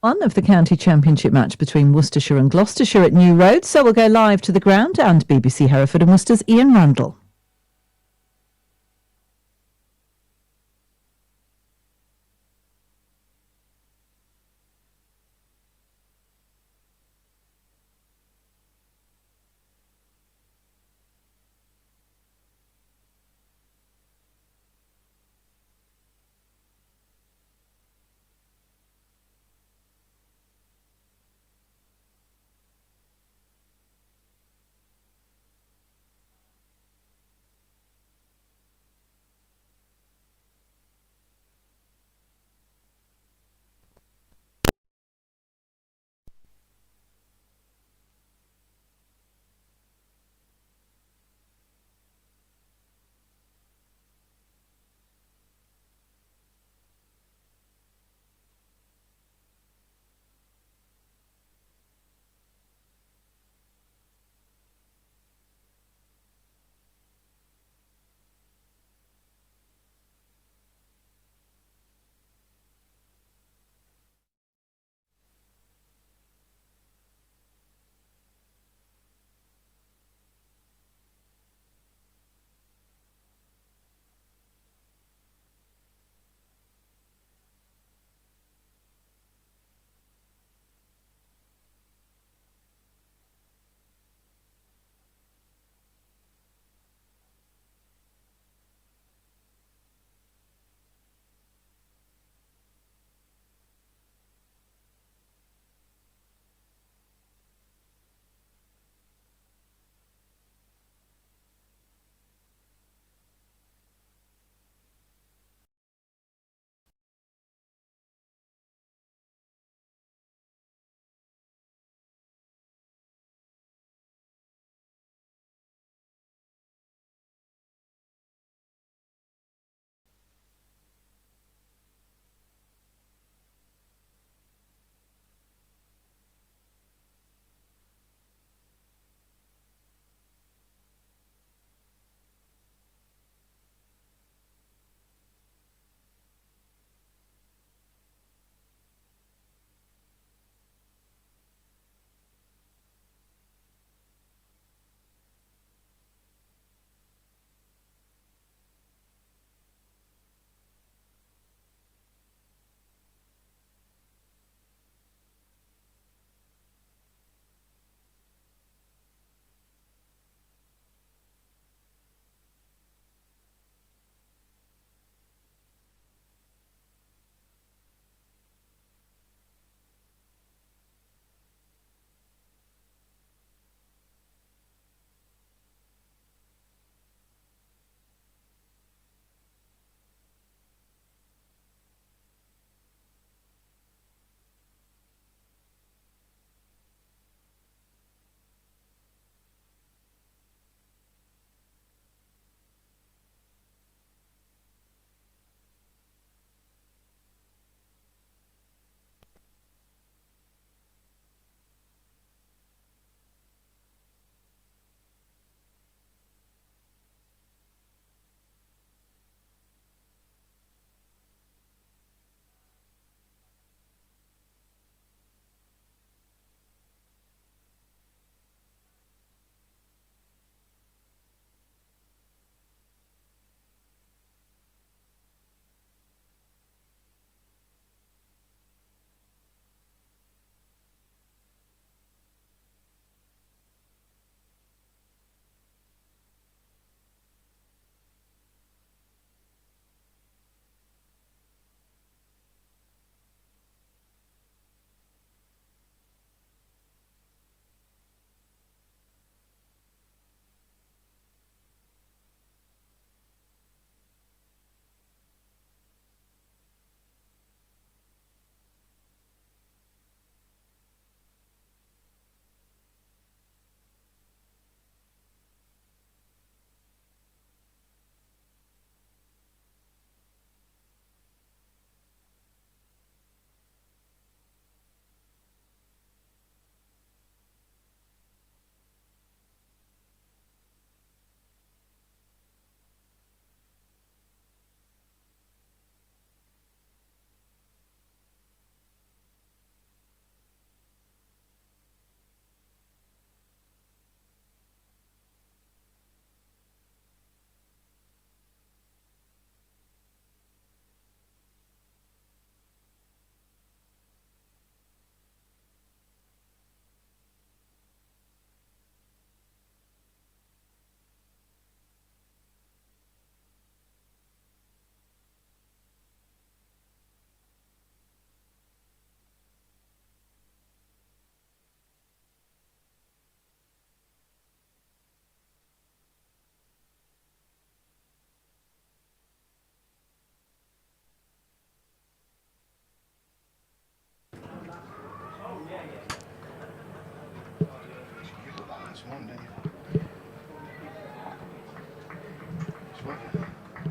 One of the county championship match between Worcestershire and Gloucestershire at New Road, so we'll go live to the ground and BBC Hereford and Worcester's Ian Randall.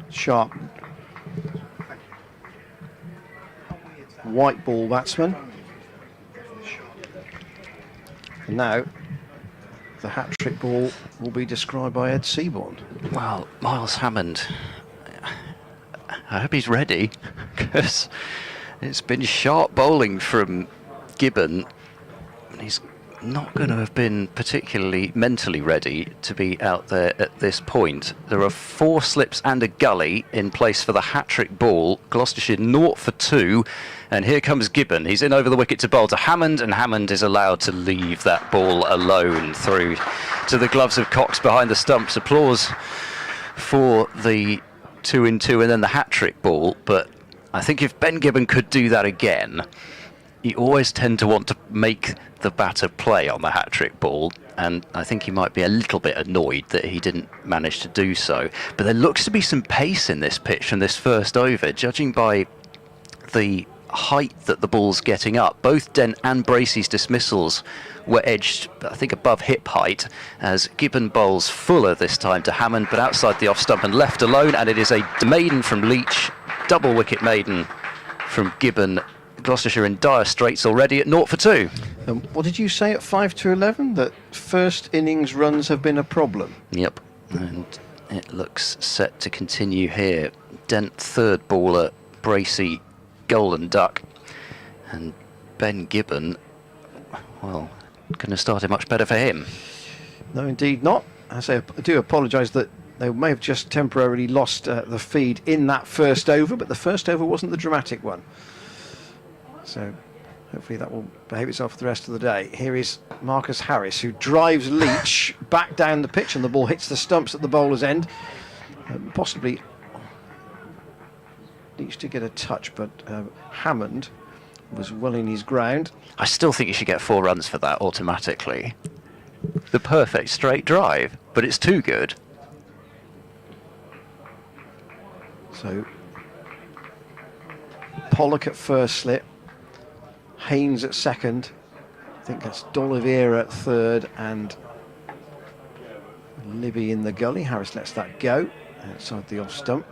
sharp white ball batsman. And now the hat-trick ball will be described by Ed Seaborn. Well, Miles Hammond, I hope he's ready, because it's been sharp bowling from Gibbon, and he's not going to have been particularly mentally ready to be out there at this point. There are 4 slips and a gully in place for the hat-trick ball. Gloucestershire 0 for 2, and here comes Gibbon. He's in over the wicket to bowl to Hammond, and Hammond is allowed to leave that ball alone through to the gloves of Cox behind the stumps. Applause for the 2 in 2 and then the hat-trick ball, but I think if Ben Gibbon could do that again, you always tend to want to make the batter play on the hat-trick ball, and I think he might be a little bit annoyed that he didn't manage to do so. But there looks to be some pace in this pitch from this first over, judging by the height that the ball's getting up. Both Dent and Bracey's dismissals were edged, I think, above hip height, as Gibbon bowls fuller this time to Hammond, but outside the off stump and left alone, and it is a maiden from Leech, double wicket maiden from Gibbon. Gloucestershire in dire straits already at 0 for 2. What did you say at 5 to 11? That first innings runs have been a problem? Yep, and it looks set to continue here. Dent third baller, Bracey golden duck, and Ben Gibbon, well, couldn't have started much better for him. No, indeed not. I do apologise that they may have just temporarily lost the feed in that first over, but the first over wasn't the dramatic one. So hopefully that will behave itself for the rest of the day. Here is Marcus Harris, who drives Leech back down the pitch, and the ball hits the stumps at the bowler's end. Possibly Leech did get a touch, but Hammond was well in his ground. I still think you should get 4 runs for that automatically. The perfect straight drive, but it's too good. So Pollock at first slip, Haynes at second, I think that's D'Oliveira at third, and Libby in the gully. Harris lets that go outside the off stump.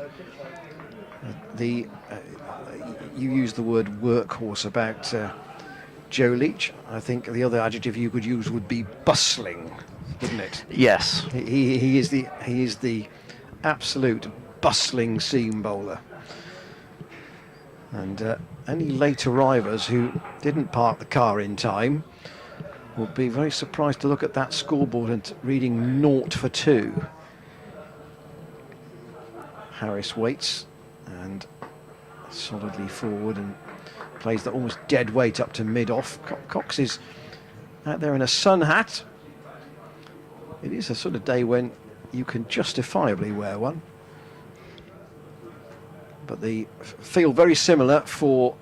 You used the word workhorse about Joe Leech. I think the other adjective you could use would be bustling, wouldn't it? Yes. He is the absolute bustling seam bowler. And any late arrivers who didn't park the car in time will be very surprised to look at that scoreboard and reading 0 for 2. Harris waits and solidly forward and plays that almost dead weight up to mid-off. Cox is out there in a sun hat. It is a sort of day when you can justifiably wear one. But they feel very similar for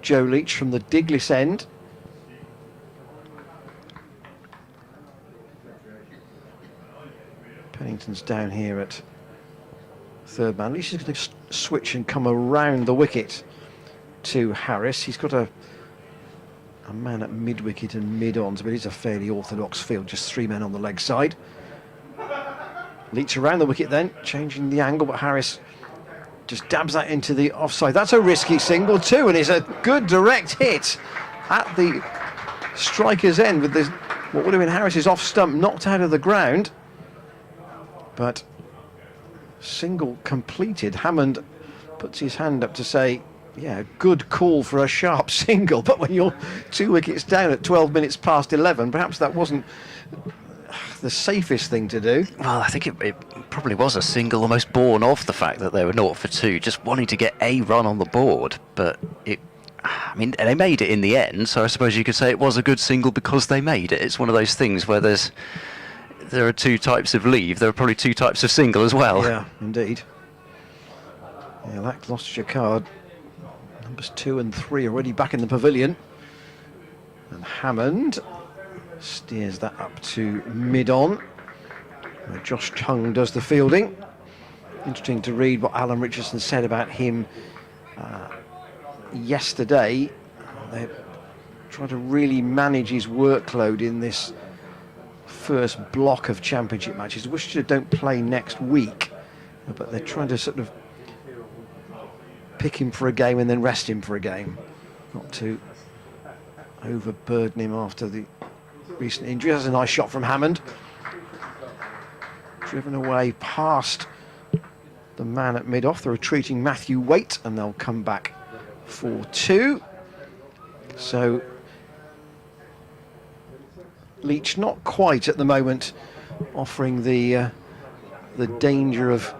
Joe Leech from the Diglis end. Pennington's down here at third man. Leech is going to switch and come around the wicket to Harris. He's got a man at mid-wicket and mid-ons, but it's a fairly orthodox field, just 3 men on the leg side. Leech around the wicket then, changing the angle, but Harris just dabs that into the offside. That's a risky single too, and it's a good direct hit at the striker's end with this, what would have been Harris's off stump knocked out of the ground. But single completed. Hammond puts his hand up to say, yeah, good call for a sharp single, but when you're 2 wickets down at 12 minutes past 11, perhaps that wasn't the safest thing to do. Well, I think it probably was a single almost born of the fact that they were 0 for 2, just wanting to get a run on the board. But I mean, they made it in the end, so I suppose you could say it was a good single because they made it. It's one of those things where there are 2 types of leave, there are probably 2 types of single as well. Yeah, indeed. Yeah, that Gloucestershire card, numbers 2 and 3 already back in the pavilion. And Hammond steers that up to mid-on, where Josh Chung does the fielding. Interesting to read what Alan Richardson said about him yesterday. They try to really manage his workload in this first block of championship matches. Worcestershire don't play next week, But they're trying to sort of pick him for a game and then rest him for a game, not to overburden him after the recent injury. That's a nice shot from Hammond. Driven away past the man at mid-off, the retreating Matthew Waite, and they'll come back for 2. So Leech not quite at the moment offering the danger of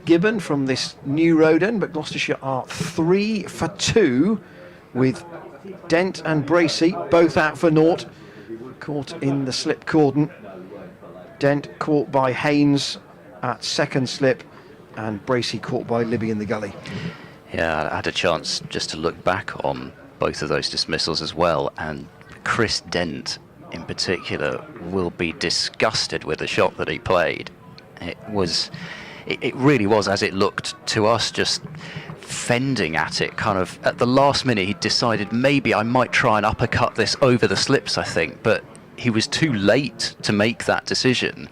Gibbon from this new road end, but Gloucestershire are 3 for 2 with Dent and Bracey both out for naught, caught in the slip cordon. Dent caught by Haynes at second slip, and Bracey caught by Libby in the gully. Yeah, I had a chance just to look back on both of those dismissals as well, and Chris Dent in particular will be disgusted with the shot that he played. It really was, as it looked to us, just fending at it. Kind of at the last minute he decided maybe I might try and uppercut this over the slips, I think, but he was too late to make that decision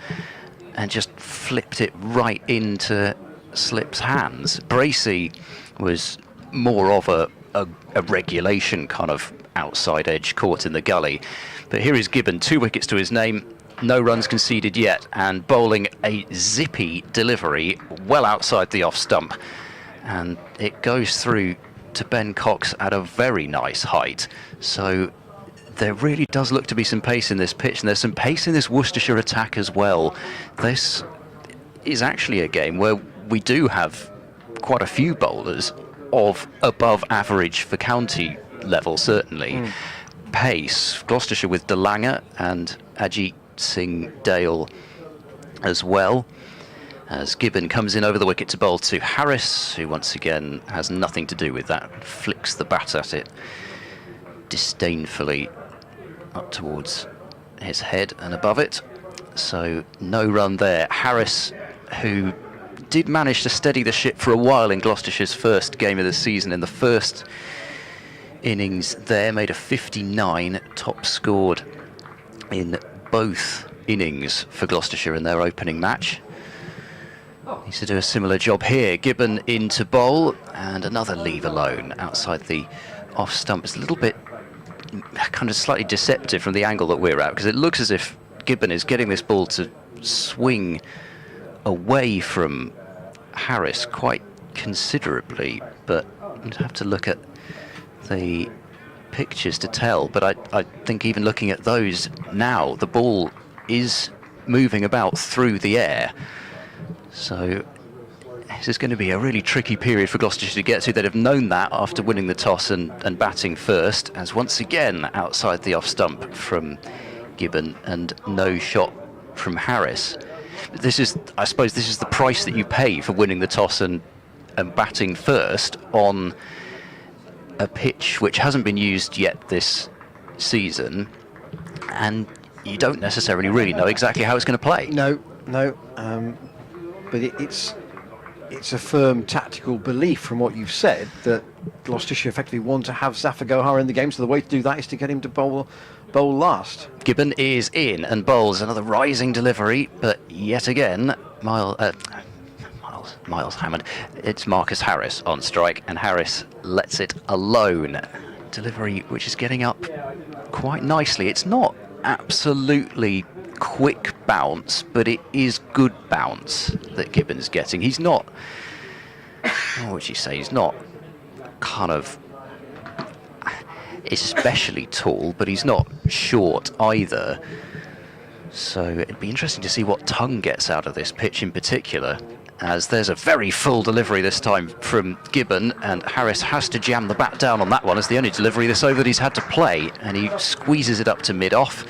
and just flipped it right into Slip's hands. Bracey was more of a regulation kind of outside edge caught in the gully, but here is Gibbon, 2 wickets to his name, no runs conceded yet, and bowling a zippy delivery well outside the off stump, and it goes through to Ben Cox at a very nice height. So there really does look to be some pace in this pitch, and there's some pace in this Worcestershire attack as well. This is actually a game where we do have quite a few bowlers of above average for county level, certainly. Pace, Gloucestershire with De Lange and Ajit Singh Dale as well, as Gibbon comes in over the wicket to bowl to Harris, who once again has nothing to do with that, flicks the bat at it disdainfully up towards his head and above it. So no run there. Harris, who did manage to steady the ship for a while in Gloucestershire's first game of the season, in the first innings there, made a 59, top scored in both innings for Gloucestershire in their opening match. Needs to do a similar job here. Gibbon into bowl, and another leave alone outside the off stump. It's a little bit kind of slightly deceptive from the angle that we're at, because it looks as if Gibbon is getting this ball to swing away from Harris quite considerably, but you'd have to look at the pictures to tell. But I think even looking at those now, the ball is moving about through the air. So this is going to be a really tricky period for Gloucestershire to get to. They'd have known that after winning the toss and batting first, as once again outside the off stump from Gibbon and no shot from Harris. This is, I suppose, this is the price that you pay for winning the toss and batting first on a pitch which hasn't been used yet this season, and you don't necessarily really know exactly how it's going to play. No, but it's a firm tactical belief from what you've said that Gloucestershire effectively want to have Zafar Gohar in the game, so the way to do that is to get him to bowl last. Gibbon is in and bowls another rising delivery, but yet again Miles Hammond, it's Marcus Harris on strike, and Harris lets it alone. Delivery which is getting up quite nicely. It's not absolutely quick bounce, but it is good bounce that Gibbon's getting. He's not, what would you say, he's not kind of especially tall, but he's not short either. So it'd be interesting to see what Tongue gets out of this pitch in particular, as there's a very full delivery this time from Gibbon, and Harris has to jam the bat down on that one. It's the only delivery this over that he's had to play, and he squeezes it up to mid-off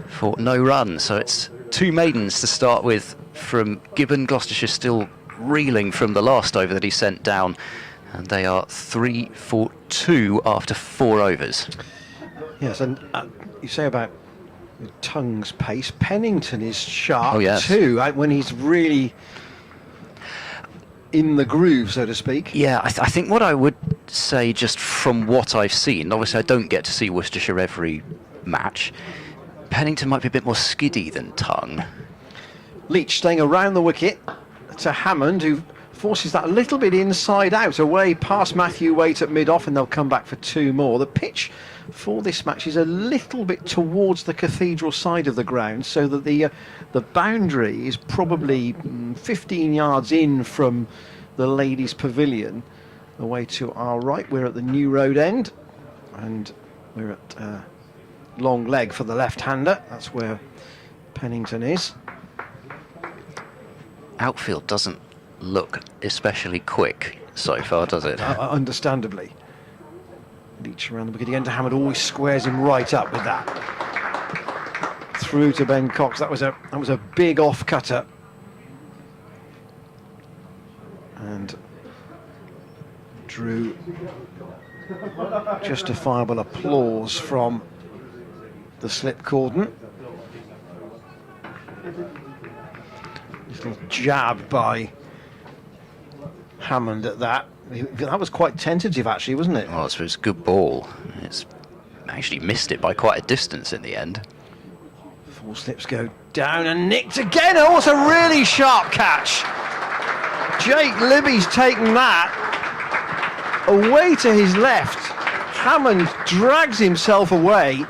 for no run. So it's 2 maidens to start with from Gibbon. Gloucestershire still reeling from the last over that he sent down, and they are 3 for 2 after 4 overs. Yes, and you say about Tongue's pace, Pennington is sharp too, when he's really in the groove, so to speak. Yeah, I think what I would say, just from what I've seen, obviously I don't get to see Worcestershire every match, Pennington might be a bit more skiddy than Tongue. Leech staying around the wicket, to Hammond, who forces that a little bit inside out, away past Matthew Waite at mid-off, and they'll come back for 2 more. The pitch for this match is a little bit towards the cathedral side of the ground, so that the boundary is probably 15 yards in from the ladies' pavilion. Away to our right, we're at the New Road end, and we're at long leg for the left-hander. That's where Pennington is. Outfield doesn't look especially quick so far, does it? Understandably. Leech around the wicket again to Hammond, always squares him right up with that. Through to Ben Cox. That was a big off cutter. And drew justifiable applause from the slip cordon. Little jab by Hammond at that. That was quite tentative, actually, wasn't it? Oh, it was a good ball. It's actually missed it by quite a distance in the end. 4 slips go down and nicked again. Oh, it's a really sharp catch. Jake Libby's taken that away to his left. Hammond drags himself away,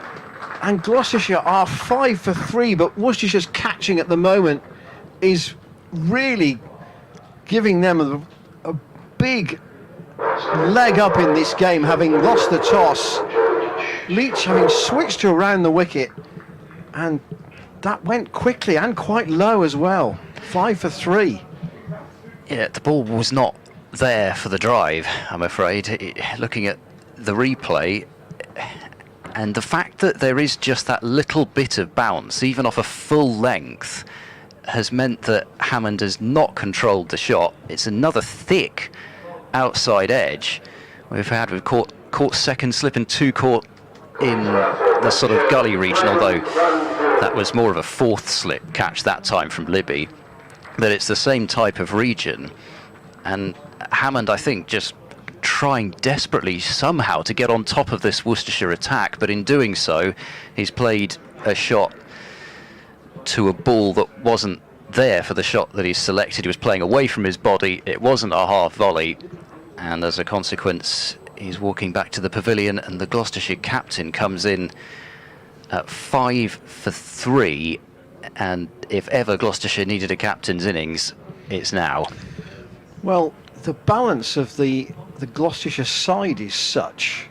and Gloucestershire are 5 for 3, but Worcestershire's catching at the moment is really giving them a big leg up in this game, having lost the toss. Leech having switched to around the wicket, and that went quickly and quite low as well. 5 for 3. Yeah, the ball was not there for the drive, I'm afraid. Looking at the replay, and the fact that there is just that little bit of bounce, even off a full length, has meant that Hammond has not controlled the shot. It's another thick outside edge. We've caught second slip and 2 caught in the sort of gully region, although that was more of a 4th slip catch that time from Libby. But it's the same type of region, and Hammond, I think, just trying desperately somehow to get on top of this Worcestershire attack, but in doing so he's played a shot to a ball that wasn't there for the shot that he selected. He was playing away from his body. It wasn't a half volley, and as a consequence he's walking back to the pavilion, and the Gloucestershire captain comes in at 5 for 3, and if ever Gloucestershire needed a captain's innings, it's now. Well, the balance of the Gloucestershire side is such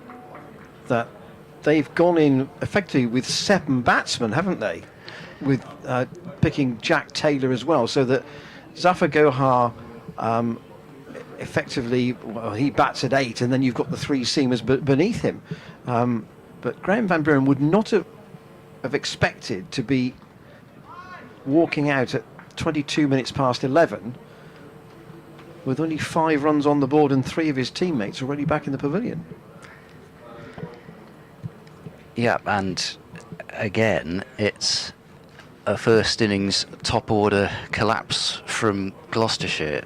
that they've gone in effectively with 7 batsmen, haven't they? With picking Jack Taylor as well, so that Zafar Gohar effectively, well, he bats at 8, and then you've got the 3 seamers beneath him. But Graham Van Buren would not have expected to be walking out at 22 minutes past 11 with only 5 runs on the board and 3 of his teammates already back in the pavilion. Yeah, and again, it's a first innings top order collapse from Gloucestershire,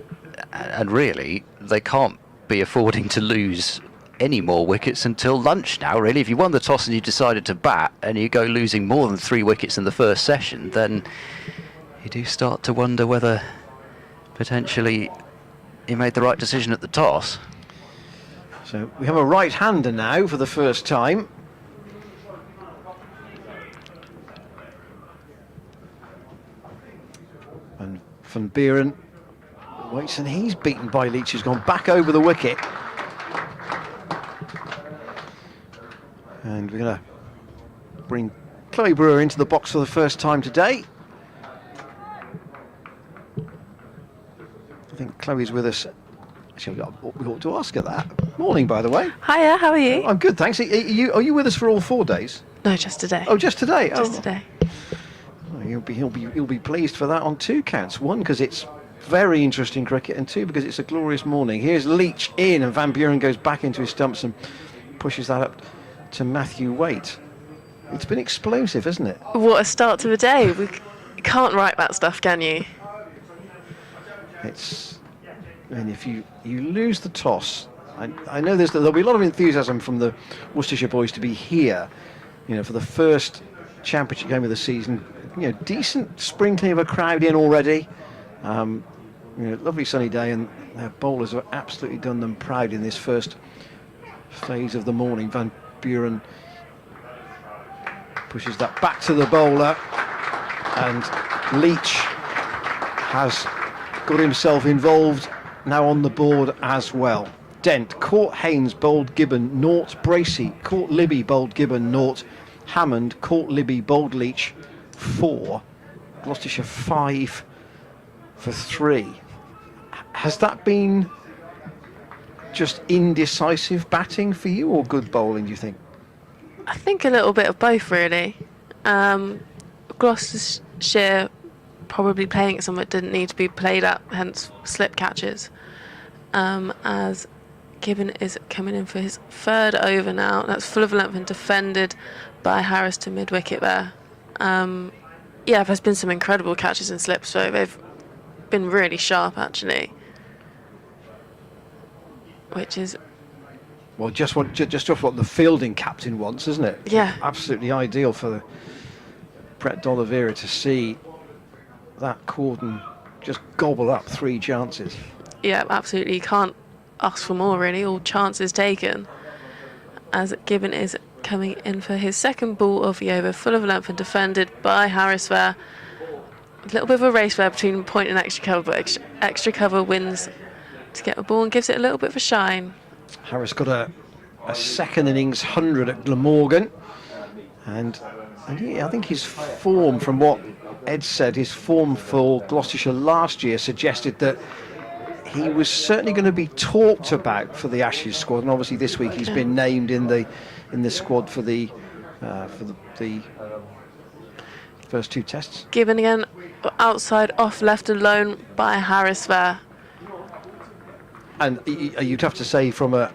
and really they can't be affording to lose any more wickets until lunch now, really. If you won the toss and you decided to bat and you go losing more than 3 wickets in the first session, then you do start to wonder whether potentially he made the right decision at the toss. So we have a right-hander now for the first time. And Van Buren waits, and he's beaten by Leech, who's gone back over the wicket. And we're going to bring Chloe Brewer into the box for the first time today. I think Chloe's with us. Actually, we ought to ask her that. Morning, by the way. Hiya, how are you? I'm good, thanks. Are you with us for all 4 days? No, just today. Oh, just today? Just today. Oh, he'll be pleased for that on 2 counts. 1, because it's very interesting cricket, and 2, because it's a glorious morning. Here's Leech in, and Van Buren goes back into his stumps and pushes that up to Matthew Waite. It's been explosive, hasn't it? What a start to the day. We can't write that stuff, can you? And if you lose the toss, I know there'll be a lot of enthusiasm from the Worcestershire boys to be here, for the first championship game of the season. Decent sprinkling of a crowd in already. Lovely sunny day, and their bowlers have absolutely done them proud in this first phase of the morning. Van Buren pushes that back to the bowler, and Leech has got himself involved now on the board as well. Dent caught Haynes, bowled Gibbon, naught. Bracey caught Libby, bowled Gibbon, naught. Hammond caught Libby, bowled Leech, 4. Gloucestershire 5 for 3. Has that been just indecisive batting for you, or good bowling, do you think? I think a little bit of both, really. Gloucestershire probably playing at somewhere it didn't need to be played at, hence slip catches. As Gibbon is coming in for his 3rd over now. That's full of length and defended by Harris to mid-wicket there. Yeah, there's been some incredible catches and slips, so they've been really sharp, actually. Which is... Well, just what the fielding captain wants, isn't it? Yeah. Absolutely ideal for Brett D'Oliveira to see that cordon just gobble up 3 chances. Yeah, absolutely. You can't ask for more, really. All chances taken. As Gibbon is coming in for his 2nd ball of the over, full of length and defended by Harris there. A little bit of a race there between point and extra cover, but extra cover wins to get the ball and gives it a little bit of a shine. Harris got a 2nd innings 100 at Glamorgan, and yeah, I think his form, from what Ed said, his form for Gloucestershire last year suggested that he was certainly going to be talked about for the Ashes squad, and obviously this week he's been named in the squad for the first 2 tests. Gibbon again, outside off, left alone by Harris there. And you'd have to say, from a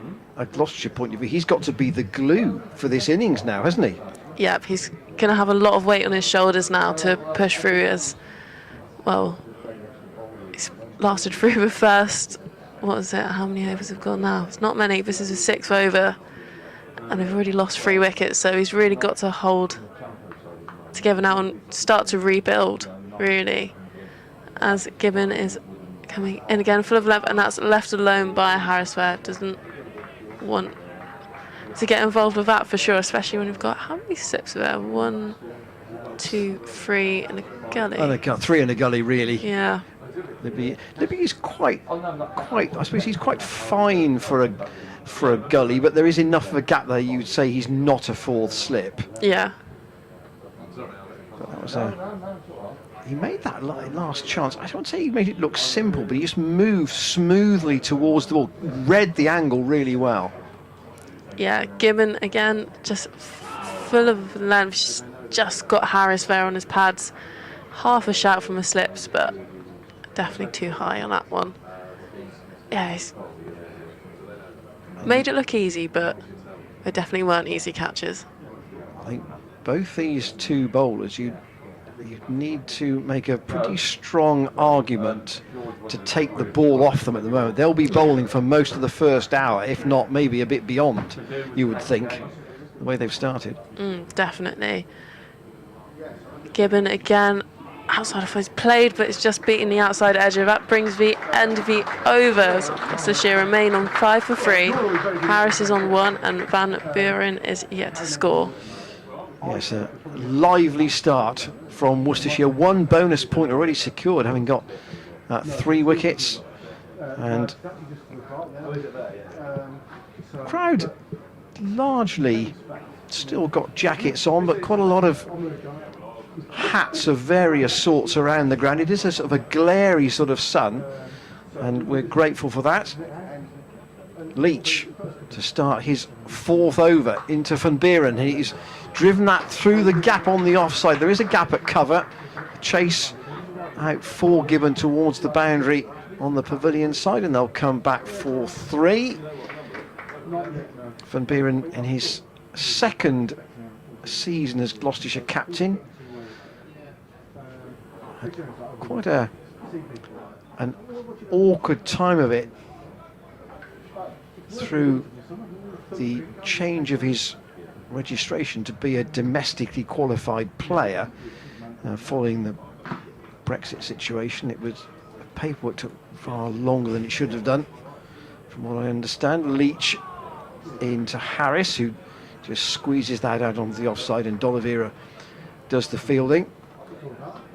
Gloucestershire point of view, he's got to be the glue for this innings now, hasn't he? Yep, he's going to have a lot of weight on his shoulders now to push through, as well. He's lasted through the first, what is it, how many overs have gone now? It's not many. This is a 6th over, and they've already lost 3 wickets, so he's really got to hold together now and start to rebuild, really, as Gibbon is coming in again, full of length, and that's left alone by Harris there. Doesn't want to get involved with that for sure, especially when we've got, how many slips are there? 1, 2, 3 and a gully. And 3 in a gully, really. Yeah. Libby is quite. I suppose he's quite fine for a gully, but there is enough of a gap there. You'd say he's not a 4th slip. Yeah. But that was he made that last chance. I don't say he made it look simple, but he just moved smoothly towards the ball, read the angle really well. Yeah, Gibbon again, just full of length. Just got Harris there on his pads. Half a shout from the slips, but definitely too high on that one. Yeah, he's made it look easy, but they definitely weren't easy catches. I think both these 2 bowlers, you need to make a pretty strong argument to take the ball off them at the moment. They'll be bowling for most of the first hour, if not maybe a bit beyond, you would think, the way they've started. Definitely. Gibbon again, outside of his played, but it's just beating the outside edge. That brings the end of the overs. Gloucestershire remain on 5 for 3. Harris is on 1, and Van Buren is yet to score. Yes, a lively start from Worcestershire. 1 bonus point already secured, having got 3 wickets. And crowd largely still got jackets on, but quite a lot of hats of various sorts around the ground. It is a sort of a glary sort of sun, and we're grateful for that. Leech to start his 4th over into Van Buren. He's driven that through the gap on the offside. There is a gap at cover. Chase out for Gibbon towards the boundary on the pavilion side, and they'll come back for 3. Van Buren in his 2nd season as Gloucestershire captain. Quite an awkward time of it through the change of his registration to be a domestically qualified player following the Brexit situation. It was paperwork took far longer than it should have done, from what I understand. Leech into Harris, who just squeezes that out onto the offside, and D'Oliveira does the fielding.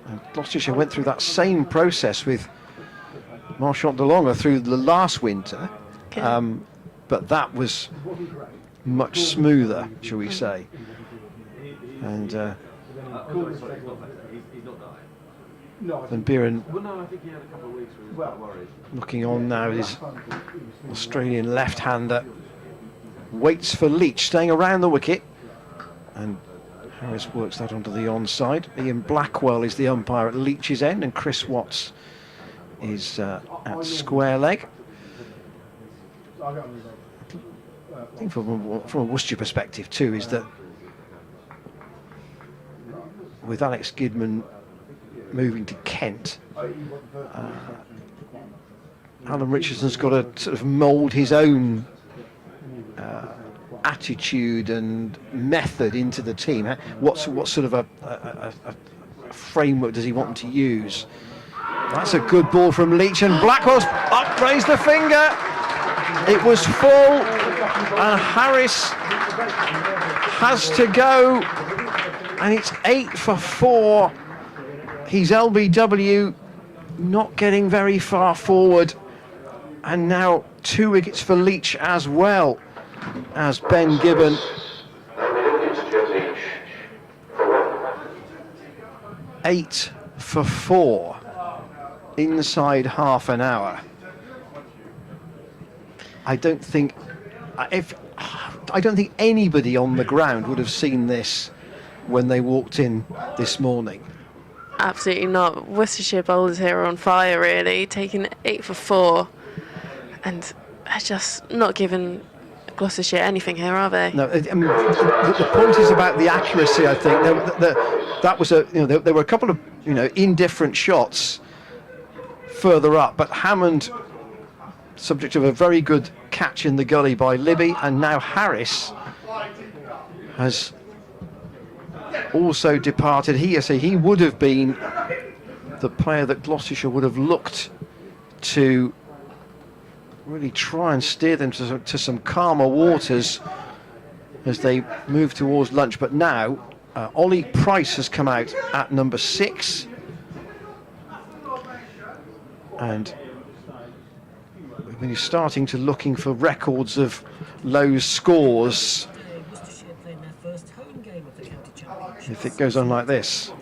And Gloucestershire went through that same process with Marchant de Longa through the last winter, but that was much smoother, shall we say. And Van Buren looking on now, his Australian left-hander waits for Leech, staying around the wicket, and Harris works that onto the onside. Ian Blackwell is the umpire at Leech's end, and Chris Watts is at square leg. I think from a Worcestershire perspective too is that with Alex Gibbon moving to Kent, Alan Richardson's got to sort of mould his own attitude and method into the team. What sort of a framework does he want them to use? That's a good ball from Leech, and Blackwell's up, raised the finger. It was full, and Harris has to go, and it's 8 for 4. He's LBW, not getting very far forward, and now 2 wickets for Leech as well as Ben Gibbon. 8 for 4 inside half an hour. I don't think anybody on the ground would have seen this when they walked in this morning. Absolutely not. Worcestershire bowlers here are on fire, really, taking 8 for 4, and are just not giving Gloucestershire anything here, are they? No, I mean, the point is about the accuracy. I think that was there were a couple of indifferent shots further up, but Hammond, subject of a very good catch in the gully by Libby, and now Harris has also departed. He would have been the player that Gloucestershire would have looked to really try and steer them to some calmer waters as they move towards lunch. But now Ollie Price has come out at number 6, and when you're starting to looking for records of low scores, if it goes on like this.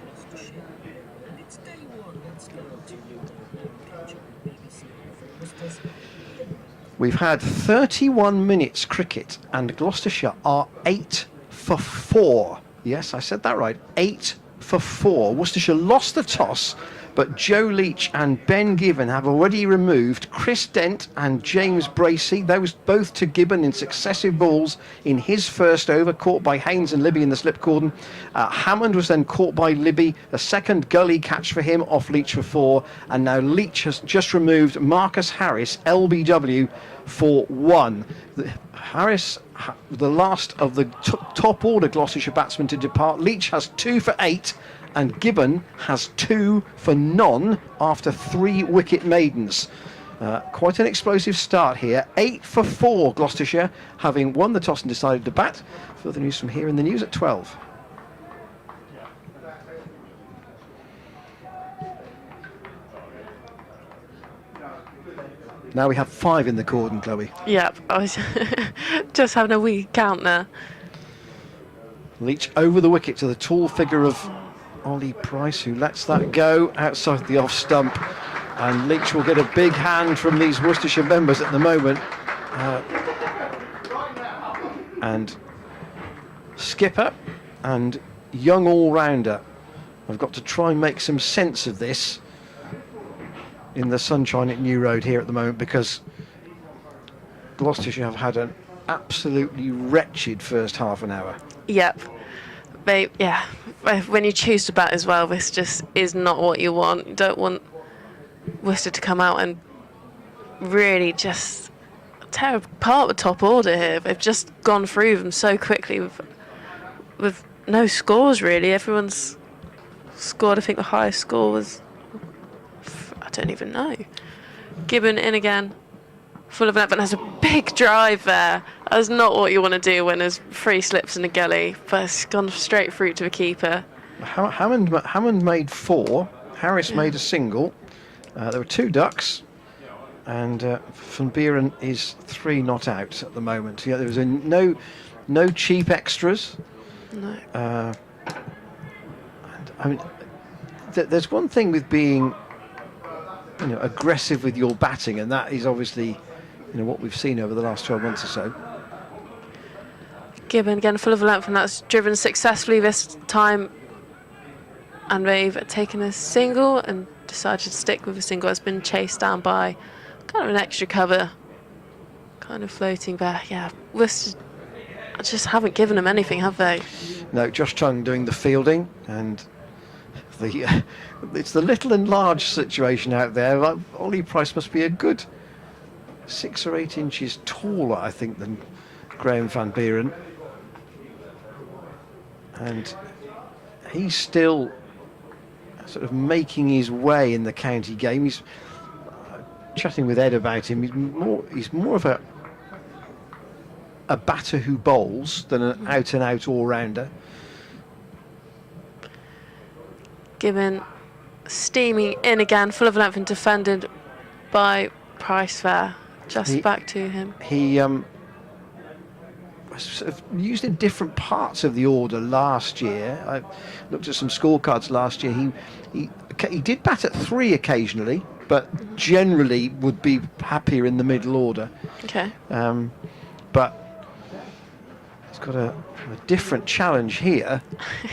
We've had 31 minutes cricket, and Gloucestershire are 8 for 4. Yes, I said that right. 8 for 4. Worcestershire lost the toss, but Joe Leech and Ben Gibbon have already removed Chris Dent and James Bracey. Those both to Gibbon in successive balls in his first over, caught by Haynes and Libby in the slip cordon. Hammond was then caught by Libby, a second gully catch for him off Leech for 4, and now Leech has just removed Marcus Harris, LBW, for 1. Harris, the last of the top order Gloucestershire batsmen to depart. Leech has 2 for 8, and Gibbon has 2 for none after 3 wicket maidens. Quite an explosive start here. 8 for 4 Gloucestershire, having won the toss and decided to bat. Further news from here in the news at 12. Now we have 5 in the cordon, Chloe. Yep, I was just having a wee count there. Leech over the wicket to the tall figure of Ollie Price, who lets that go outside the off stump, and Leech will get a big hand from these Worcestershire members at the moment. And skipper and young all-rounder have got to try and make some sense of this in the sunshine at New Road here at the moment, because Gloucestershire have had an absolutely wretched first half an hour. Yep. When you choose to bat as well, this just is not what you want. You don't want Worcester to come out and really just tear apart the top order here. They've just gone through them so quickly with no scores, really. Everyone's scored, I think the highest score was I don't even know. Gibbon in again. Full of length and has a big drive there. That's not what you want to do when there's 3 slips in a gully, but it's gone straight through to the keeper. Hammond made 4. Harris made a single. There were 2 ducks, and Van Buren is 3 not out at the moment. Yeah, there was no cheap extras. No. And, I mean, there's one thing with being, aggressive with your batting, and that is obviously, what we've seen over the last 12 months or so. Gibbon again full of length, and that's driven successfully this time. And they've taken a single and decided to stick with a single. It's been chased down by kind of an extra cover, kind of floating there. Yeah, Worcester just haven't given them anything, have they? No, Josh Chung doing the fielding, and it's the little and large situation out there. Like, Ollie Price must be a good 6 or 8 inches taller, I think, than Graham Van Buren, and he's still sort of making his way in the county game. He's chatting with Ed about him. He's more of a batter who bowls than an out and out all rounder. Gibbon steaming in again, full of length and defended by Price there. Just back to him. He sort of used in different parts of the order last year. I looked at some scorecards last year. He did bat at 3 occasionally, but generally would be happier in the middle order. Okay. But he's got a different challenge here,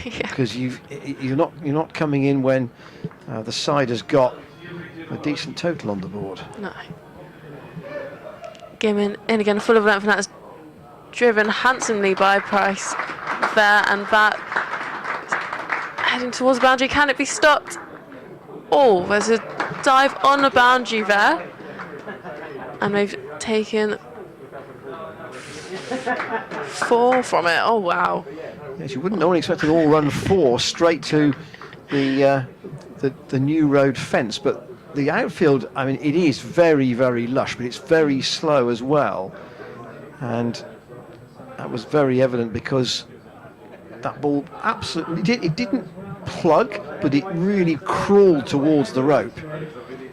because you're not coming in when the side has got a decent total on the board. No. Gibbon in again, full of length, and that's driven handsomely by Price there, and that heading towards the boundary. Can it be stopped? Oh, there's a dive on the boundary there, and they've taken 4 from it. Oh wow! Yes, you wouldn't normally expect an all-run 4 straight to the new road fence, but the outfield, I mean, it is very, very lush, but it's very slow as well, and that was very evident because that ball absolutely it didn't plug, but it really crawled towards the rope.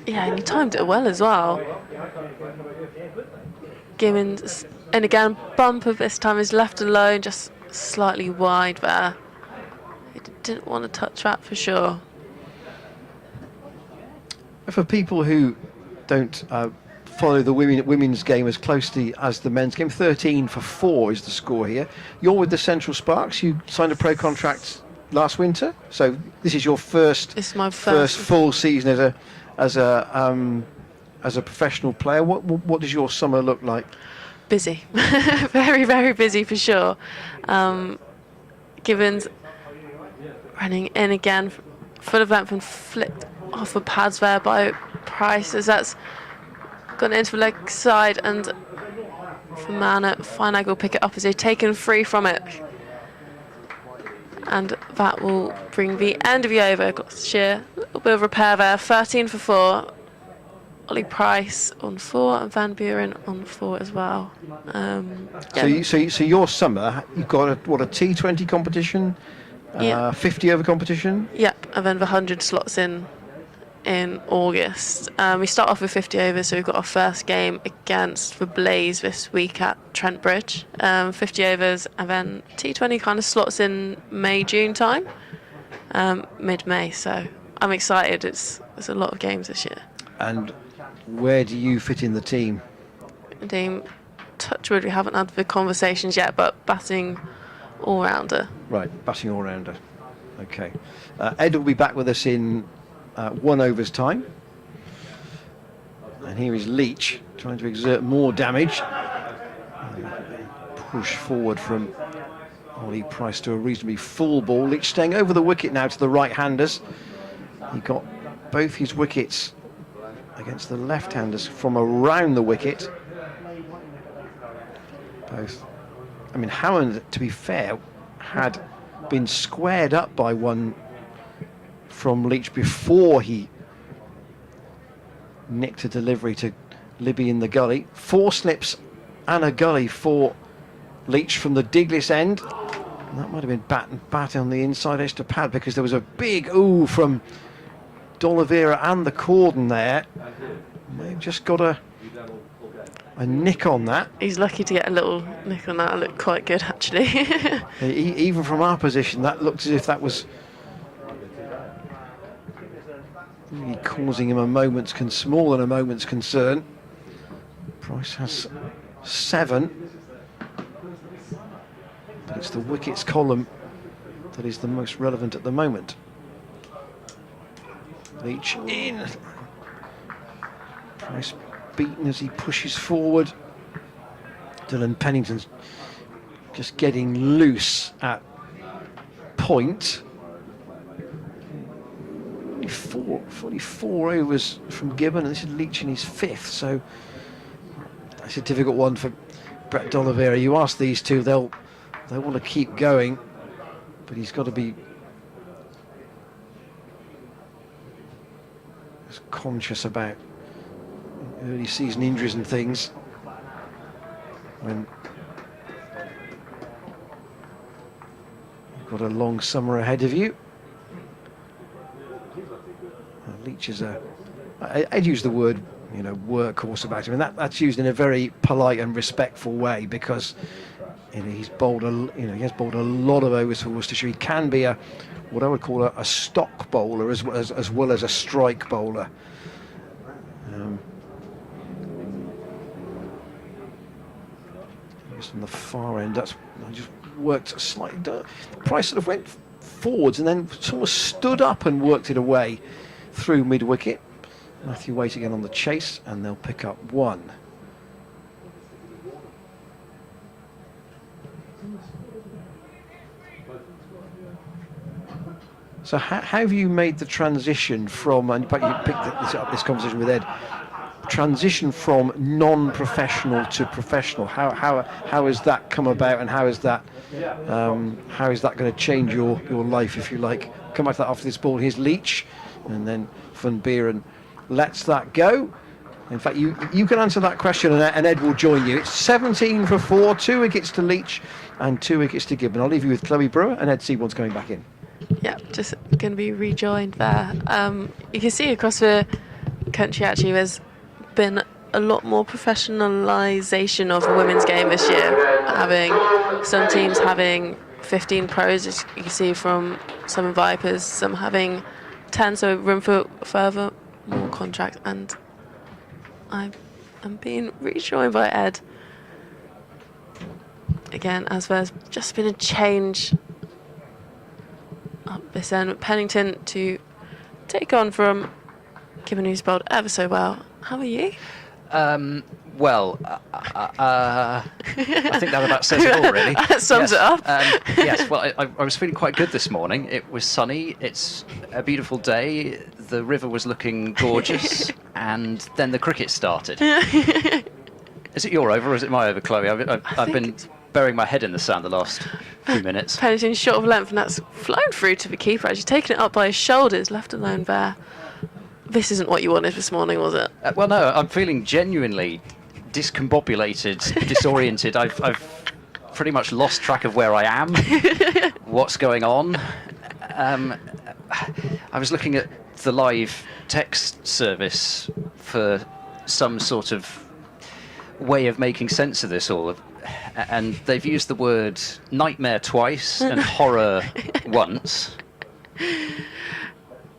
Yeah, and he timed it well as well. Gibbons, and again, bumper this time is left alone, just slightly wide there. He didn't want to touch that for sure. For people who don't follow the women's game as closely as the men's game, 13 for 4 is the score here. You're with the Central Sparks. You signed a pro contract last winter, so this is your first. This is my first full season as a professional player. What does your summer look like? Busy, very, very busy for sure. Gibbons running in again, full of length and flicked off the pads there by Price, as that's gone into the leg side, and Famana fine angle pick it up as they've taken 3 from it, and that will bring the end of the over. Gloucestershire, a little bit of repair there. 13 for 4. Ollie Price on 4 and Van Buren on 4 as well. Yeah. So your summer, you've got a T20 competition, 50 over competition. Yep, and then the 100 slots in August. We start off with 50 overs, so we've got our first game against the Blaze this week at Trent Bridge. 50 overs, and then T20 kind of slots in May, June time, mid-May. So I'm excited. There's a lot of games this year. And where do you fit in the team? Touch wood, we haven't had the conversations yet, but batting all-rounder. Right, batting all-rounder. Okay. Ed will be back with us in 1 over's time. And here is Leech trying to exert more damage. Push forward from Ollie Price to a reasonably full ball. Leech staying over the wicket now to the right-handers. He got both his wickets against the left-handers from around the wicket. Both. I mean, Hammond, to be fair, had been squared up by one from Leech before he nicked a delivery to Libby in the gully. 4 slips and a gully for Leech from the digless end. And that might have been bat on the inside edge to pad, because there was a big ooh from D'Oliveira and the cordon there. May have just got a nick on that. He's lucky to get a little nick on that. It looked quite good, actually. Even from our position, that looked as if that was really causing him more than a moment's concern. Price has 7. But it's the wickets column that is the most relevant at the moment. Leech in. Price beaten as he pushes forward. Dylan Pennington's just getting loose at point. 44 overs from Gibbon, and this is Leech in his 5th, so that's a difficult one for Brett D'Oliveira. You ask these two, they'll want to keep going, but he's got to be conscious about early season injuries and things when you've got a long summer ahead of you. Leech is I'd use the word, workhorse about him, and that's used in a very polite and respectful way, because he's bowled he has bowled a lot of overs for Worcestershire. He can be what I would call a stock bowler as well as a strike bowler. Just on the far end, I just worked slightly. Price sort of went forwards and then sort of stood up and worked it away through mid-wicket. Matthew Waite again on the chase, and they'll pick up 1. So how have you made the transition from, and you picked this conversation with Ed, transition from non-professional to professional? How has that come about, and how is that going to change your life, if you like? Come back to that after this ball. Here's Leech, and then Van Buren lets that go. In fact, you can answer that question, and Ed will join you. It's 17 for 4, 2 wickets to Leech and 2 wickets to Gibbon. I'll leave you with Chloe Brewer, and Ed Seaborn's coming back in. Yeah, just going to be rejoined there. You can see across the country, actually, there's been a lot more professionalisation of the women's game this year, having some teams having 15 pros, as you can see from some Vipers, some having 10, so room for further more contracts. And I'm being rejoined by Ed again, as there's just been a change up this end. Pennington to take on from Gibbon, who's bowled ever so well. How are you? Well, I think that about says it all, really. That sums it up. Yes, well, I was feeling quite good this morning. It was sunny. It's a beautiful day. The river was looking gorgeous. And then the cricket started. Is it your over or is it my over, Chloe? I've been burying my head in the sand the last few minutes. Pennington short of length, and that's flown through to the keeper. Actually taken it up by his shoulders, left alone there. This isn't what you wanted this morning, was it? Well, no, I'm feeling genuinely discombobulated, disoriented. I've pretty much lost track of where I am, what's going on. I was looking at the live text service for some sort of way of making sense of this all, and they've used the word nightmare twice and horror once.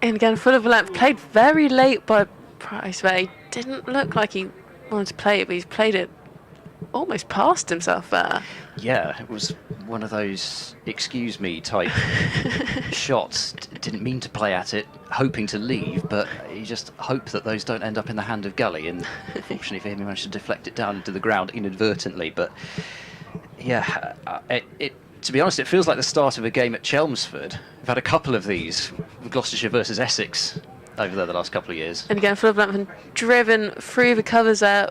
And again, full of length, played very late by Price, where he didn't look like he wanted to play it, but he's played it almost past himself there. Yeah, it was one of those excuse me type shots. Didn't mean to play at it, hoping to leave, but you just hope that those don't end up in the hand of Gully, and fortunately for him he managed to deflect it down into the ground inadvertently. But yeah, to be honest, it feels like the start of a game at Chelmsford. We've had a couple of these, Gloucestershire versus Essex, over there the last couple of years. And again, full of length and driven through the covers there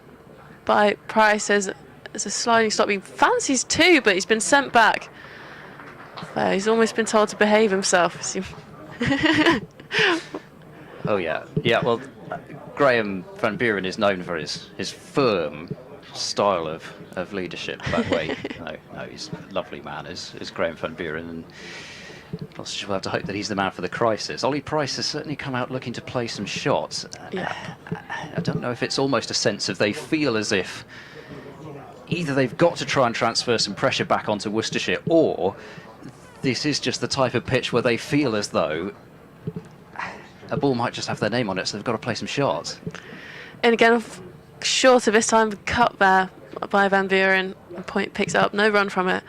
by Price as a sliding stop. He fancies 2, but he's been sent back. He's almost been told to behave himself. Oh yeah, well, Graham Van Buren is known for his firm style of leadership that way. No, he's a lovely man, is Graham Van Buren, and Gloucestershire will have to hope that he's the man for the crisis. Ollie Price has certainly come out looking to play some shots. Yeah. I don't know if it's almost a sense of they feel as if either they've got to try and transfer some pressure back onto Worcestershire, or this is just the type of pitch where they feel as though a ball might just have their name on it, so they've got to play some shots. And again, short of this time, cut there by Van Buren. The point picks up, no run from it.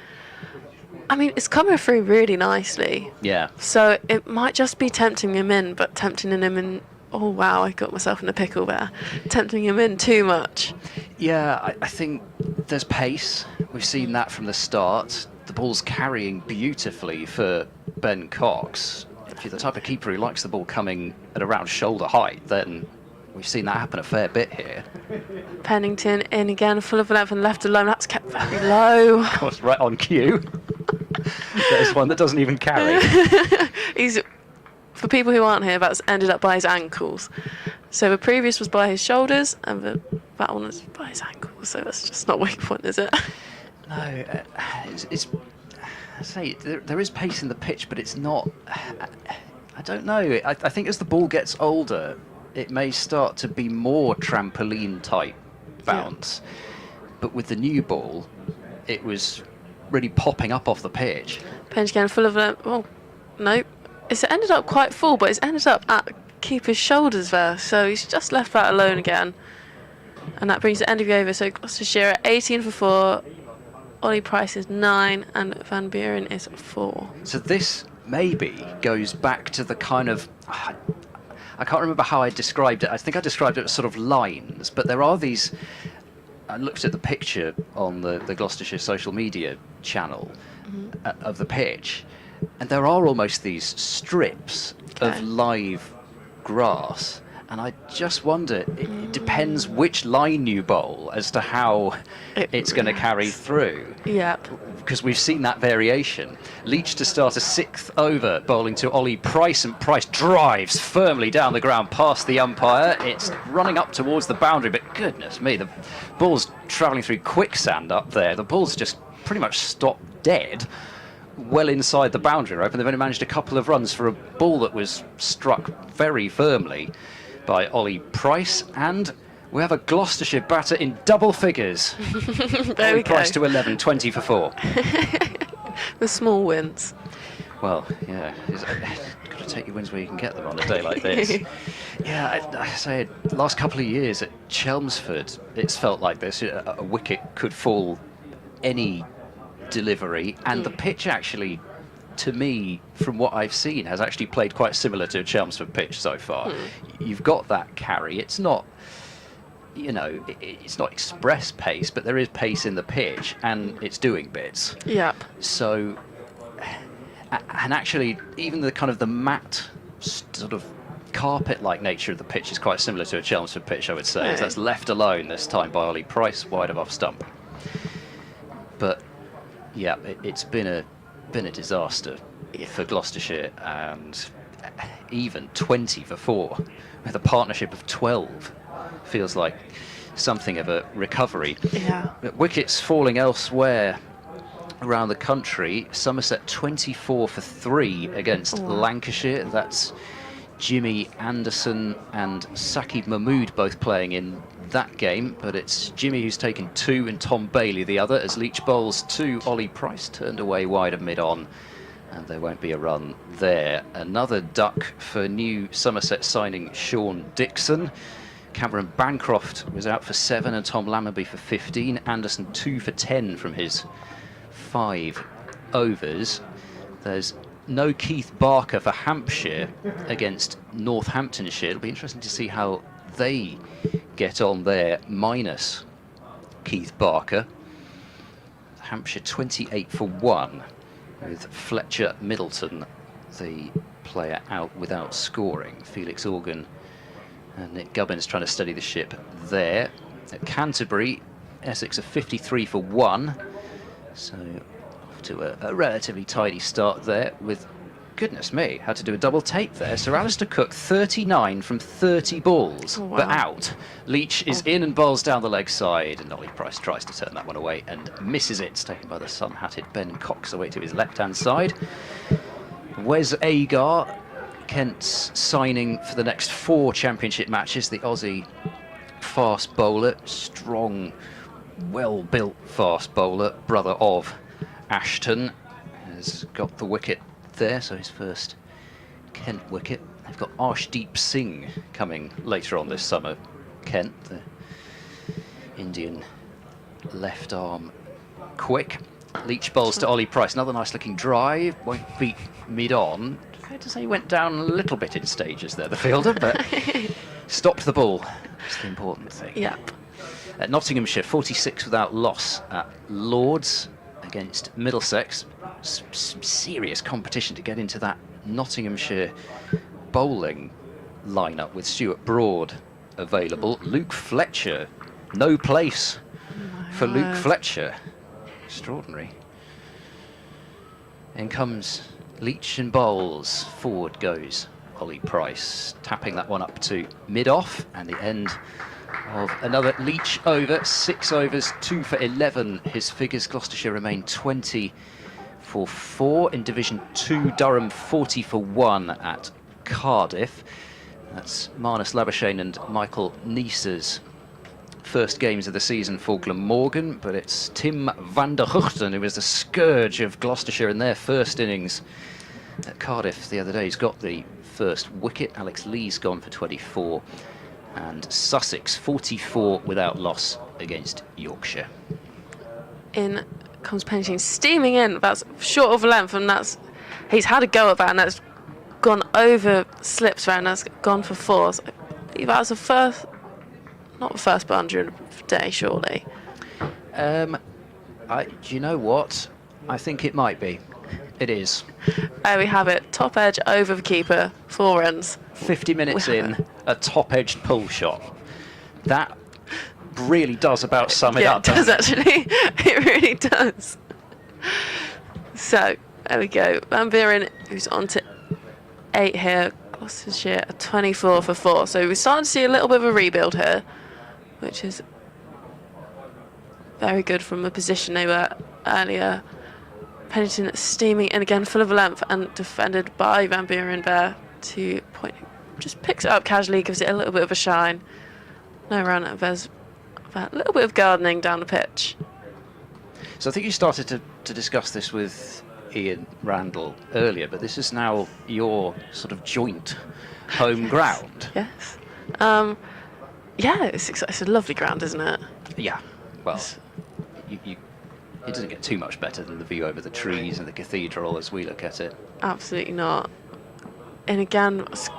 I mean, it's coming through really nicely. Yeah. So it might just be tempting him in, but tempting him in, oh wow, I got myself in a pickle there. Tempting him in too much. Yeah, I think there's pace. We've seen that from the start. The ball's carrying beautifully for Ben Cox. If you're the type of keeper who likes the ball coming at around shoulder height, then we've seen that happen a fair bit here. Pennington in again, full of 11, left alone. That's kept very low. Of course, right on cue. There's one that doesn't even carry. He's, for people who aren't here, that's ended up by his ankles. So the previous was by his shoulders, and that one was by his ankles. So that's just not weak point, is it? No, it's I say there is pace in the pitch, but it's not. I don't know. I think as the ball gets older, it may start to be more trampoline type bounce. Yeah. But with the new ball, it was really popping up off the pitch. Pinch again, full of oh no, it's ended up quite full, but it's ended up at keeper's shoulders there. So he's just left that alone again, and that brings the end of the over. So Gloucestershire 18 for 4. Ollie Price is 9 and Van Buren is 4. So this maybe goes back to the kind of, I can't remember how I described it. I think I described it as sort of lines, but there are these, I looked at the picture on the Gloucestershire social media channel of the pitch, and there are almost these strips of live grass. And I just wonder, it depends which line you bowl as to how it's going to carry through. Yep. Because we've seen that variation. Leech to start a 6th over, bowling to Ollie Price, and Price drives firmly down the ground past the umpire. It's running up towards the boundary, but goodness me, the ball's travelling through quicksand up there. The ball's just pretty much stopped dead well inside the boundary rope, and they've only managed a couple of runs for a ball that was struck very firmly by Ollie Price, and we have a Gloucestershire batter in double figures. There we go. Price to 11, 20 for 4. The small wins. Well, yeah, got to take your wins where you can get them on a day like this. Yeah, I say, last couple of years at Chelmsford, it's felt like this. A wicket could fall any delivery, and the pitch actually, to me, from what I've seen, has actually played quite similar to a Chelmsford pitch so far. You've got that carry. It's not, it's not express pace, but there is pace in the pitch, and it's doing bits. Yep. So, and actually, even the kind of the matte sort of carpet-like nature of the pitch is quite similar to a Chelmsford pitch, I would say. As that's left alone this time by Ollie Price, wide of off stump. But yeah, it's been a disaster for Gloucestershire, and even 20 for 4 with a partnership of 12 feels like something of a recovery. Yeah. Wickets falling elsewhere around the country. Somerset 24 for 3 against Lancashire. That's Jimmy Anderson and Saqib Mahmood both playing in that game, but it's Jimmy who's taken 2 and Tom Bailey the other, as Leech bowls to Ollie Price, turned away wide of mid-on, and there won't be a run there. Another duck for new Somerset signing Sean Dixon. Cameron Bancroft was out for 7 and Tom Lammerby for 15. Anderson 2 for 10 from his 5 overs. There's no Keith Barker for Hampshire against Northamptonshire. It'll be interesting to see how they get on there, minus Keith Barker. Hampshire 28 for 1, with Fletcher Middleton, the player, out without scoring. Felix Organ and Nick Gubbins trying to steady the ship there. At Canterbury, Essex are 53 for 1, so off to a relatively tidy start there, with goodness me, had to do a double take there. So Alistair Cook, 39 from 30 balls, Oh, wow. but out. Leech is in and bowls down the leg side, and Ollie Price tries to turn that one away and misses it. It's taken by the sun-hatted Ben Cox away to his left-hand side. Wes Agar, Kent's signing for the next 4 championship matches, the Aussie fast bowler, strong, well-built fast bowler, brother of Ashton, has got the wicket there, so his first Kent wicket. They've got Arshdeep Singh coming later on this summer. Kent, the Indian left arm quick. Leech bowls to Ollie Price. Another nice looking drive. Won't beat mid-on. Fair to say he went down a little bit in stages there, the fielder, but stopped the ball. That's the important thing. Yep. At Nottinghamshire, 46 without loss at Lords against Middlesex. Some serious competition to get into that Nottinghamshire bowling lineup with Stuart Broad available. Luke Fletcher, no place for Luke Fletcher. Extraordinary. In comes Leech and bowls. Forward goes Ollie Price, tapping that one up to mid-off, and the end of another Leech over. 6 overs, 2 for 11. His figures, Gloucestershire remain 20 for 4. In Division 2, Durham 40 for 1 at Cardiff. That's Marnus Labuschagne and Michael Niese's first games of the season for Glamorgan, but it's Tim van der Huchten who was the scourge of Gloucestershire in their first innings at Cardiff the other day. He's got the first wicket. Alex Lee's gone for 24, and Sussex 44 without loss against Yorkshire. In comes Pennington, steaming in. That's short of length, and he's had a go at that, and that's gone over slips there, and that's gone for 4. So I believe that was the first, not the first boundary of the day, surely. Do you know what? I think it might be. It is. There we have it. Top edge over the keeper, 4 runs. 50 minutes in, a top-edged pull shot. That really does about sum it up. Yeah, it does actually. It really does. So, there we go. Van Buren, who's on to 8 here. Gloucestershire, 24 for 4. So we're starting to see a little bit of a rebuild here, which is very good from the position they were earlier. Pennington steaming in again, full of length, and defended by Van Buren there to point. Just picks it up casually, gives it a little bit of a shine. No run, and there's a little bit of gardening down the pitch. So I think you started to discuss this with Ian Randall earlier, but this is now your sort of joint home ground. Yes. Yeah, it's a lovely ground, isn't it? Yeah. Well, it doesn't get too much better than the view over the trees and the cathedral as we look at it. Absolutely not. And again, it's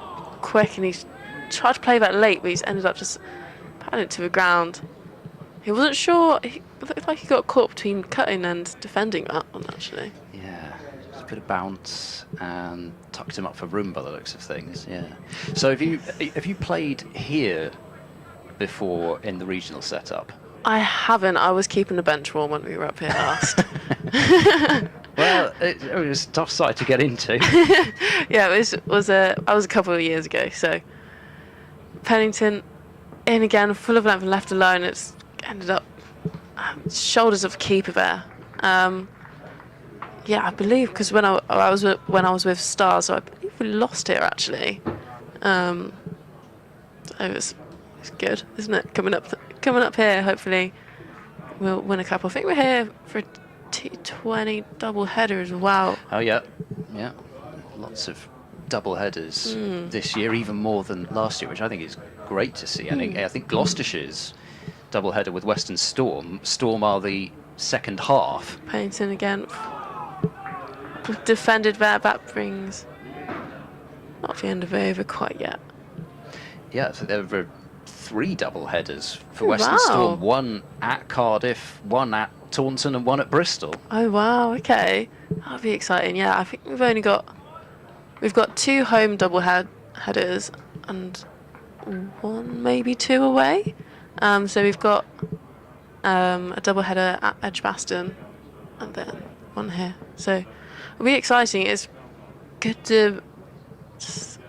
quick, and he's tried to play that late, but he's ended up just patting it to the ground. He wasn't sure. It looked like he got caught between cutting and defending that one, actually. Yeah, just a bit of bounce and tucked him up for room by the looks of things. Yeah. So have you played here before in the regional setup? I haven't. I was keeping the bench warm when we were up here last. Well, it was a tough site to get into. Yeah, I was a couple of years ago. So Pennington in again, full of length and left alone. It's ended up shoulders of the keeper there. Yeah, I believe because when I was with Stars, so I believe we lost here actually. So it's good, isn't it? Coming up here, hopefully we'll win a couple. I think we're here for a T20 double header as well. Oh yeah, lots of double headers this year, even more than last year, which I think is great to see. I think Gloucestershire's double header with Western Storm are the second half. Pennington again, defended there. That brings not the end of it over quite yet. Yeah, so there were 3 double headers for Western Storm. 1 at Cardiff, 1 at Taunton, and 1 at Bristol. Oh wow, okay, that'll be exciting. Yeah, I think we've got 2 home double headers and 1, maybe 2 away. So we've got a double header at Edgbaston and then 1 here. So it'll be exciting. It's good to just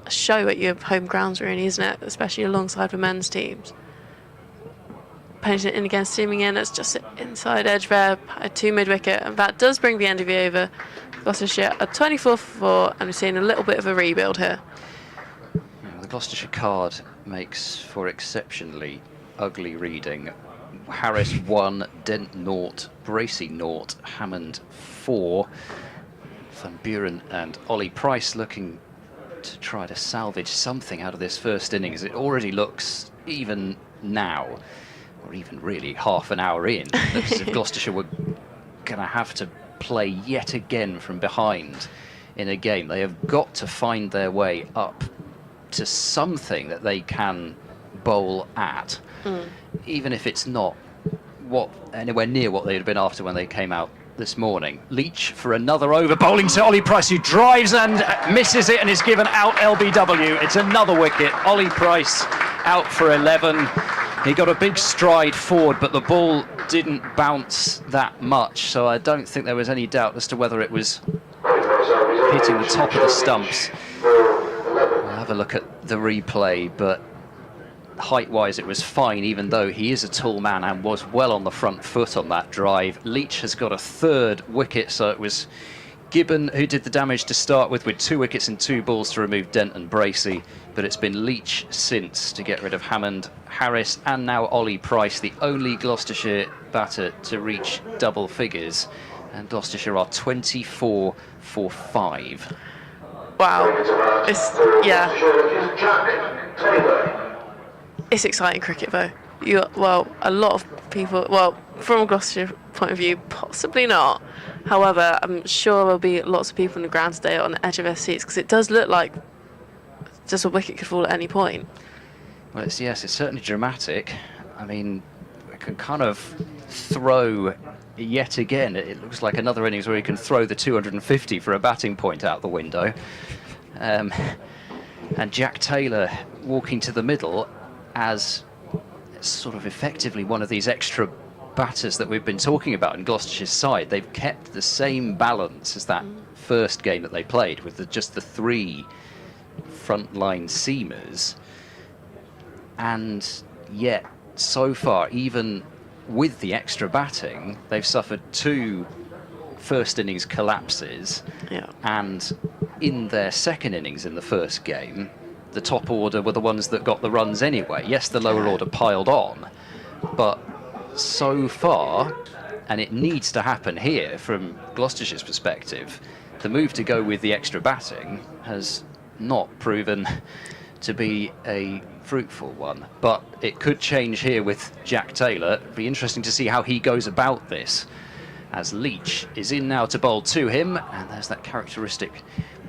show at your home grounds, really, isn't it? Especially alongside the men's teams. Punching it in again, steaming in. It's just an inside edge there, to mid-wicket. And that does bring the end of the over. Gloucestershire are 24 for 4, and we're seeing a little bit of a rebuild here. The Gloucestershire card makes for exceptionally ugly reading. Harris 1, Dent 0, Bracey 0, Hammond 4. Van Buren and Ollie Price looking to try to salvage something out of this first innings. It already looks, even now, or even really half an hour in, that as if Gloucestershire were going to have to play yet again from behind in a game. They have got to find their way up to something that they can bowl at, even if it's not anywhere near what they'd have been after when they came out this morning. Leech for another over, bowling to Ollie Price, who drives and misses it and is given out LBW. It's another wicket. Ollie Price out for 11. He got a big stride forward, but the ball didn't bounce that much, so I don't think there was any doubt as to whether it was hitting the top of the stumps. We'll have a look at the replay, but height-wise it was fine, even though he is a tall man and was well on the front foot on that drive. Leech has got a third wicket, so it was Gibbon who did the damage to start with 2 wickets and 2 balls to remove Dent and Bracey, but it's been Leech since to get rid of Hammond, Harris and now Ollie Price, the only Gloucestershire batter to reach double figures, and Gloucestershire are 24 for 5. Wow. It's exciting cricket, though. A lot of people, from a Gloucestershire point of view, possibly not. However, I'm sure there'll be lots of people on the ground today on the edge of their seats, because it does look like just a wicket could fall at any point. Well, it's certainly dramatic. I mean, we can kind of throw yet again. It looks like another innings where he can throw the 250 for a batting point out the window. And Jack Taylor walking to the middle as sort of effectively one of these extra batters that we've been talking about in Gloucestershire's side. They've kept the same balance as that first game that they played with just the 3 frontline seamers, and yet so far, even with the extra batting, they've suffered 2 first innings collapses, and in their second innings in the first game, the top order were the ones that got the runs anyway. Yes, the lower order piled on, but so far, and it needs to happen here from Gloucestershire's perspective, the move to go with the extra batting has not proven to be a fruitful one, but it could change here with Jack Taylor. It'd be interesting to see how he goes about this, as Leech is in now to bowl to him, and there's that characteristic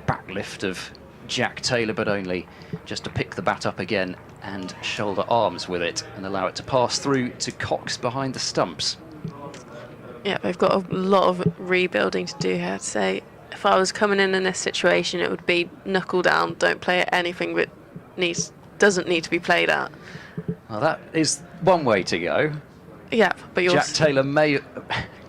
backlift of Jack Taylor, but only just to pick the bat up again and shoulder arms with it and allow it to pass through to Cox behind the stumps. Yeah, they've got a lot of rebuilding to do here. I'd say if I was coming in this situation, it would be knuckle down, don't play at anything that doesn't need to be played at. Well, that is one way to go. Yeah, but Jack Taylor may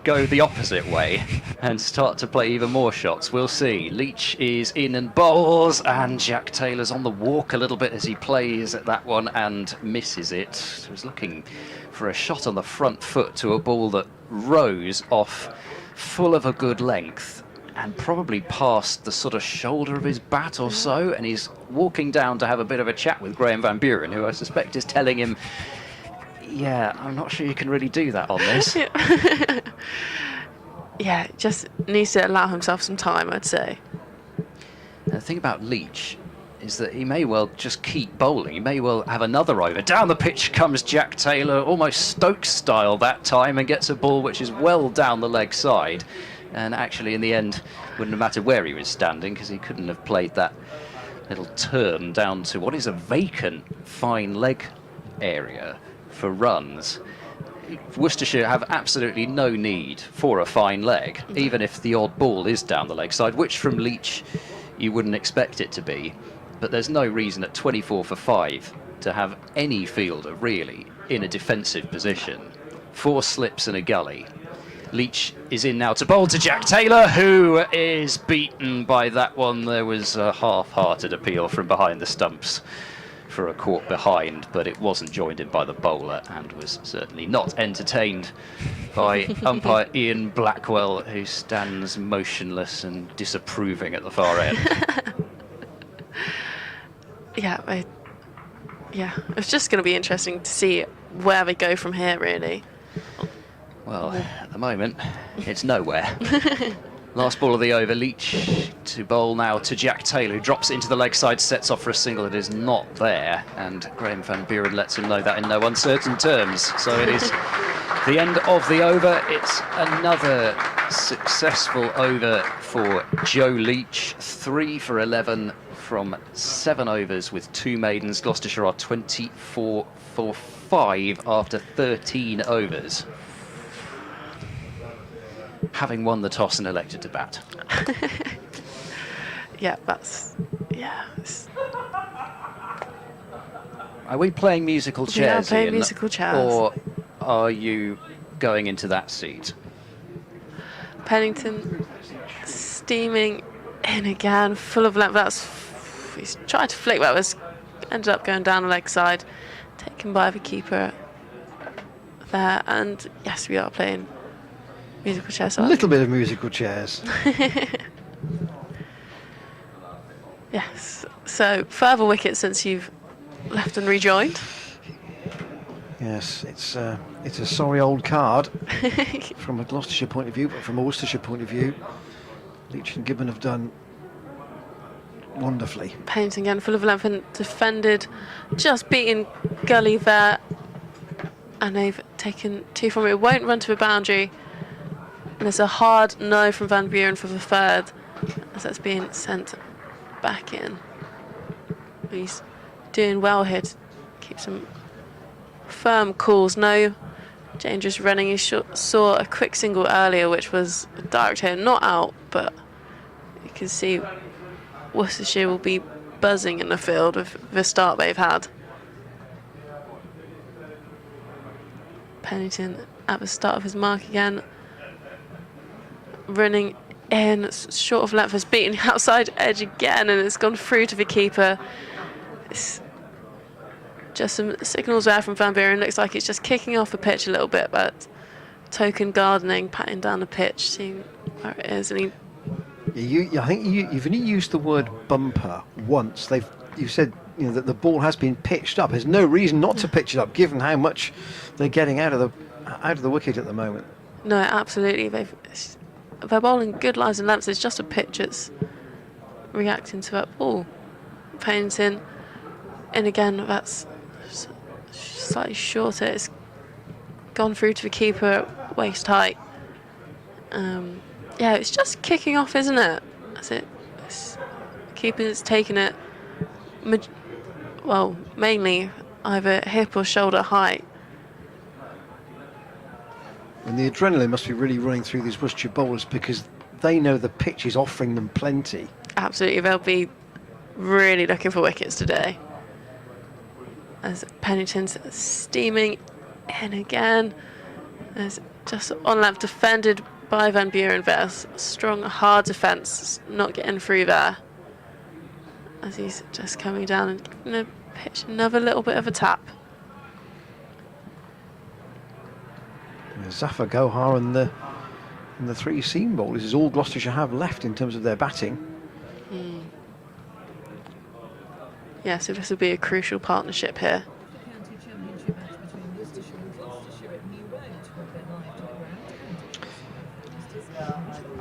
go the opposite way and start to play even more shots. We'll see. Leech is in and bowls, and Jack Taylor's on the walk a little bit as he plays at that one and misses it. He was looking for a shot on the front foot to a ball that rose off full of a good length and probably past the sort of shoulder of his bat or so, and he's walking down to have a bit of a chat with Graham Van Buren, who I suspect is telling him, yeah, I'm not sure you can really do that on this. Yeah, just needs to allow himself some time, I'd say. The thing about Leech is that he may well just keep bowling. He may well have another over. Down the pitch comes Jack Taylor, almost Stokes style that time, and gets a ball which is well down the leg side. And actually, in the end, wouldn't have mattered where he was standing, because he couldn't have played that little turn down to what is a vacant fine leg area for runs. Worcestershire have absolutely no need for a fine leg, even if the odd ball is down the leg side, which from Leech you wouldn't expect it to be. But there's no reason at 24 for 5 to have any fielder really in a defensive position. 4 slips and a gully. Leech is in now to bowl to Jack Taylor, who is beaten by that one. There was a half-hearted appeal from behind the stumps for a caught behind, but it wasn't joined in by the bowler and was certainly not entertained by umpire Ian Blackwell, who stands motionless and disapproving at the far end. Yeah, it's just going to be interesting to see where they go from here, really. Well, at the moment, it's nowhere. Last ball of the over, Leech to bowl now to Jack Taylor, who drops it into the leg side, sets off for a single. It is not there, and Graham van Buren lets him know that in no uncertain terms. So it is the end of the over. It's another successful over for Joe Leech. 3 for 11 from 7 overs with 2 maidens. Gloucestershire are 24 for 5 after 13 overs, having won the toss and elected to bat. Are we playing musical chairs, We are playing Ian, musical chairs. or are you going into that seat? Pennington steaming in again, full of length. He's tried to flick, but was ended up going down the leg side, taken by the keeper there. And yes, we are playing musical chairs. A little bit of musical chairs. Yes. So further wickets since you've left and rejoined. Yes, it's a sorry old card from a Gloucestershire point of view, but from a Worcestershire point of view, Leech and Gibbon have done wonderfully. Pennington again, full of length and defended, just beating Gully there, and they've taken 2 from it. It won't run to the boundary, and there's a hard no from Van Buren for the third, as that's being sent back in. He's doing well here to keep some firm calls. No dangerous running. He saw a quick single earlier, which was a direct hit, not out, but you can see Worcestershire will be buzzing in the field with the start they've had. Pennington at the start of his mark again, running in, short of length, has beaten the outside edge again, and it's gone through to the keeper. It's just some signals there from Van Buren. Looks like it's just kicking off the pitch a little bit, but token gardening, patting down the pitch, seeing where it is, and he. I think you've only used the word bumper once. You said that the ball has been pitched up. There's no reason not to pitch it up, given how much they're getting out of the wicket at the moment. No, absolutely. They're bowling good lines and lengths. It's just a pitch that's reacting to that ball. Pennington in again. That's slightly shorter. It's gone through to the keeper at waist height. Yeah, it's just kicking off, isn't it? That's it. Keeper's taken it, mainly either hip or shoulder height. And the adrenaline must be really running through these Worcestershire bowlers, because they know the pitch is offering them plenty. Absolutely, they'll be really looking for wickets today. As Pennington's steaming in again. There's just on length, defended by Van Buren there. Strong, hard defence, not getting through there. As he's just coming down and going to pitch another little bit of a tap. Zafar Gohar and the 3 seam bowlers is all Gloucestershire have left in terms of their batting. Yeah, so this will be a crucial partnership here.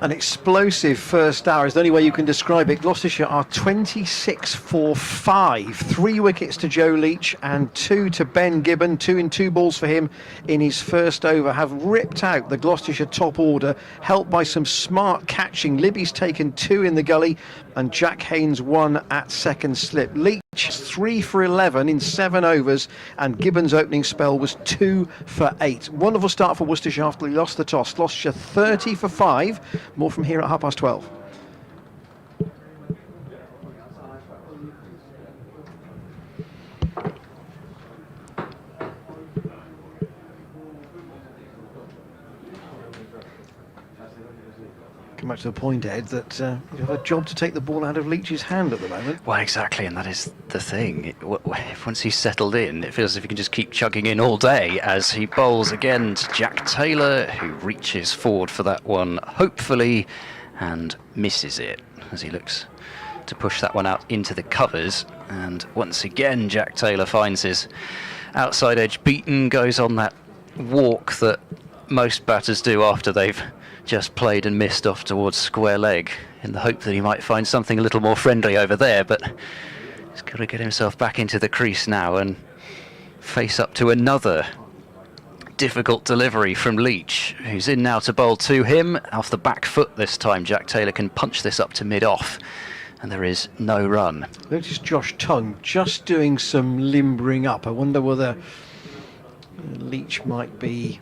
An explosive first hour is the only way you can describe it. Gloucestershire are 26 for 5. 3 wickets to Joe Leech and 2 to Ben Gibbon. 2 in 2 balls for him in his first over. Have ripped out the Gloucestershire top order, helped by some smart catching. Libby's taken 2 in the gully and Jack Haynes 1 at second slip. Leech 3 for 11 in 7 overs, and Gibbon's opening spell was 2 for 8. Wonderful start for Worcestershire after he lost the toss. Gloucestershire 30 for 5. More from here at 12:30. come back to the point, Ed, that you have a job to take the ball out of Leech's hand at the moment. Well, exactly, and that is the thing. Once he's settled in, it feels as if he can just keep chugging in all day as he bowls again to Jack Taylor, who reaches forward for that one, hopefully, and misses it as he looks to push that one out into the covers. And once again, Jack Taylor finds his outside edge beaten, goes on that walk that most batters do after they've just played and missed off towards square leg, in the hope that he might find something a little more friendly over there, but he's got to get himself back into the crease now and face up to another difficult delivery from Leech, who's in now to bowl to him. Off the back foot this time, Jack Taylor can punch this up to mid-off, and there is no run. Notice Josh Tongue just doing some limbering up. I wonder whether Leech might be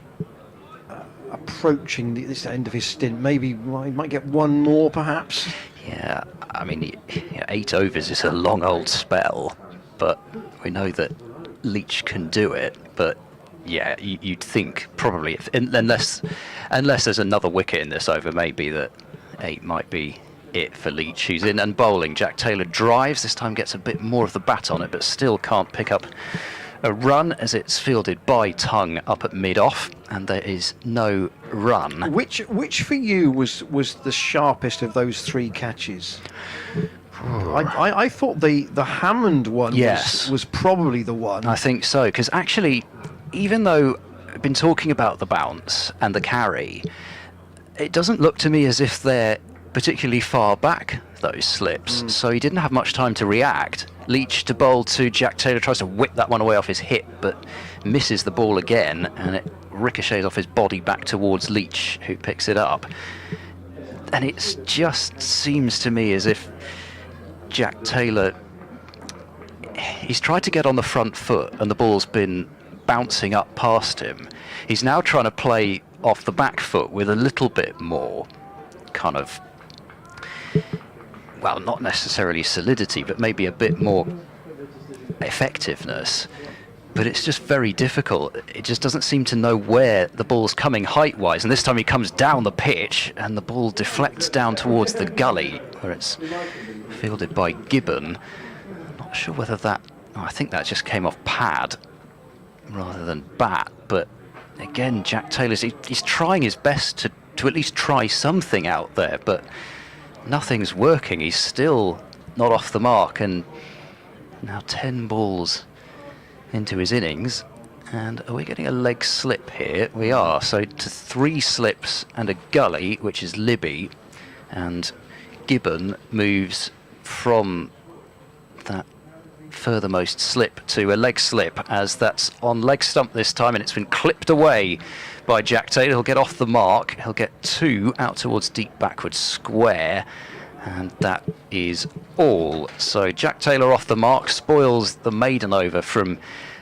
approaching this end of his stint. Maybe he might get one more, perhaps. Yeah, I mean, 8 overs is a long old spell, but we know that Leech can do it. But yeah, you'd think probably, unless there's another wicket in this over, maybe that 8 might be it for Leech, who's in and bowling. Jack Taylor drives, this time gets a bit more of the bat on it, but still can't pick up a run as it's fielded by Tongue up at mid-off, and there is no run. Which for you was the sharpest of those 3 catches? I thought the Hammond one was probably the one. I think so, because actually, even though I've been talking about the bounce and the carry, it doesn't look to me as if they're particularly far back, those slips, so he didn't have much time to react. Leech to bowl to Jack Taylor, tries to whip that one away off his hip, but misses the ball again, and it ricochets off his body back towards Leech, who picks it up. And it just seems to me as if Jack Taylor, he's tried to get on the front foot, and the ball's been bouncing up past him. He's now trying to play off the back foot with a little bit more kind of, well, not necessarily solidity, but maybe a bit more effectiveness. But it's just very difficult. It just doesn't seem to know where the ball's coming height-wise. And this time he comes down the pitch, and the ball deflects down towards the gully, where it's fielded by Gibbon. I'm not sure whether that... Oh, I think that just came off pad rather than bat. But again, Jack Taylor's... He's trying his best to at least try something out there, but nothing's working. He's still not off the mark, and now 10 balls into his innings. And are we getting a leg slip here? We are. So to 3 slips and a gully, which is Libby, and Gibbon moves from that furthermost slip to a leg slip, as that's on leg stump this time, and it's been clipped away by Jack Taylor. He'll get off the mark. He'll get 2 out towards deep backward square, and that is all. So Jack Taylor off the mark, spoils the maiden over from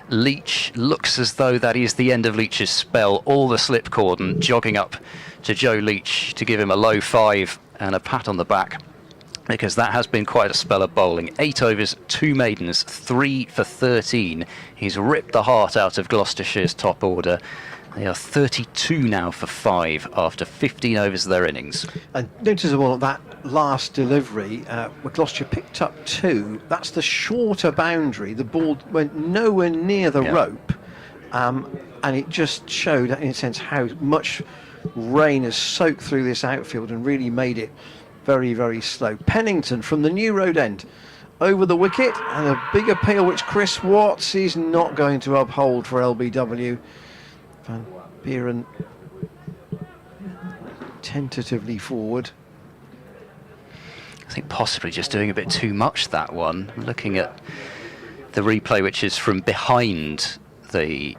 Leech. Looks as though that is the end of Leech's spell. All the slip cordon jogging up to Joe Leech to give him a low 5 and a pat on the back, because that has been quite a spell of bowling. 8 overs, 2 maidens, 3 for 13. He's ripped the heart out of Gloucestershire's top order. They are 32 now for 5 after 15 overs of their innings. And noticeable that last delivery, Gloucestershire picked up 2. That's the shorter boundary. The ball went nowhere near the rope, and it just showed, in a sense, how much rain has soaked through this outfield and really made it very, very slow. Pennington from the New Road end over the wicket, and a big appeal which Chris Watts is not going to uphold for LBW. Van Buren tentatively forward. I think possibly just doing a bit too much, that one. Looking at the replay, which is from behind the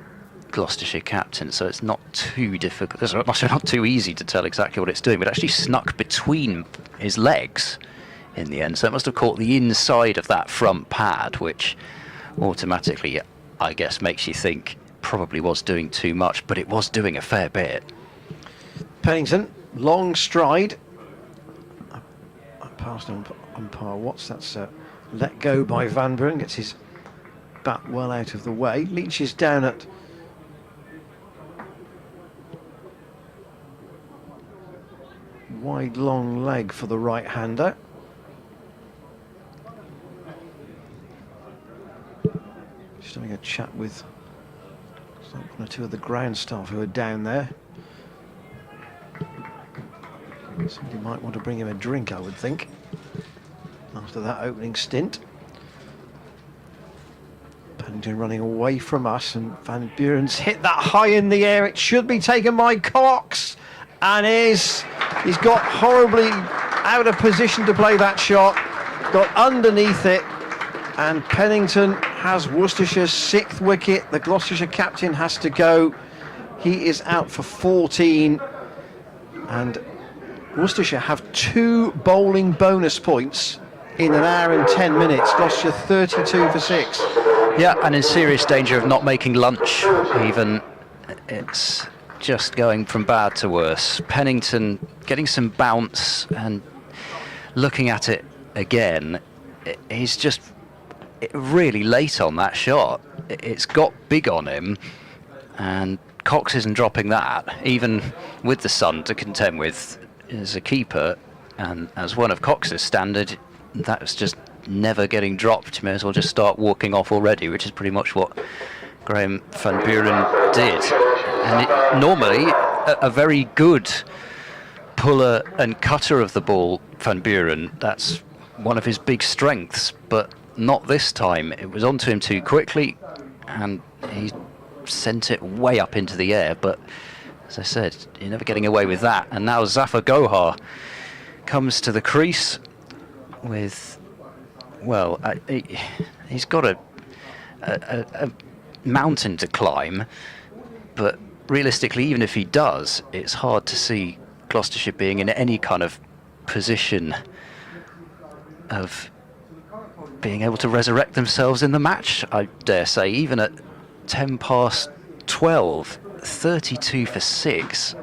Gloucestershire captain, so it's not too difficult. It's not too easy to tell exactly what it's doing, but actually snuck between his legs in the end. So it must have caught the inside of that front pad, which automatically, I guess, makes you think probably was doing too much, but it was doing a fair bit. Pennington, long stride. Past umpire Watts, that's let go by Van Buren, gets his bat well out of the way. Leech is down at wide, long leg for the right-hander. Just having a chat with one or two of the ground staff who are down there. Somebody might want to bring him a drink, I would think, after that opening stint. Pennington running away from us, and Van Buren's hit that high in the air. It should be taken by Cox, and he's got horribly out of position to play that shot, got underneath it, and Pennington has Worcestershire's 6th wicket. The Gloucestershire captain has to go. He is out for 14, and Worcestershire have 2 bowling bonus points in an hour and 10 minutes. Gloucestershire 32 for 6. Yeah, and in serious danger of not making lunch even. It's just going from bad to worse. Pennington getting some bounce, and looking at it again, he's just really late on that shot. It's got big on him, and Cox isn't dropping that, even with the sun to contend with as a keeper, and as one of Cox's standard, that's just never getting dropped. You may as well just start walking off already, which is pretty much what Graham Van Buren did. And normally a very good puller and cutter of the ball, Van Buren, that's one of his big strengths, but not this time. It was onto him too quickly, and he sent it way up into the air. But as I said, you're never getting away with that. And now Zafar Gohar comes to the crease with, well, he's got a mountain to climb, but realistically, even if he does, it's hard to see Gloucestershire being in any kind of position of being able to resurrect themselves in the match, I dare say. Even at 10 past 12, 32 for 6,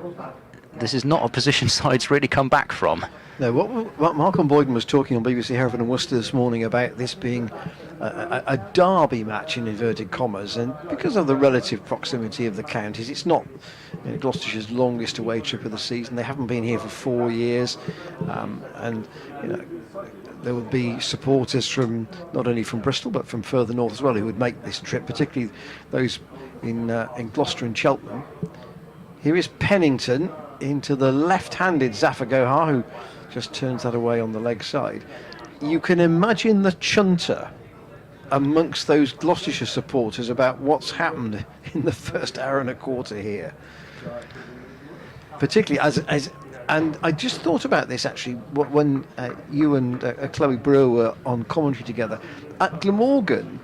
this is not a position sides really come back from. No, what Malcolm Boyden was talking on BBC Hereford and Worcester this morning about this being a derby match in inverted commas, and because of the relative proximity of the counties, it's not Gloucestershire's longest away trip of the season. They haven't been here for 4 years, and there would be supporters from not only from Bristol but from further north as well who would make this trip, particularly those in Gloucester and Cheltenham. Here is Pennington into the left-handed Zafar Gohar, who just turns that away on the leg side. You can imagine the chunter amongst those Gloucestershire supporters about what's happened in the first hour and a quarter here. Particularly as and I just thought about this actually when you and Chloe Brewer were on commentary together. At Glamorgan,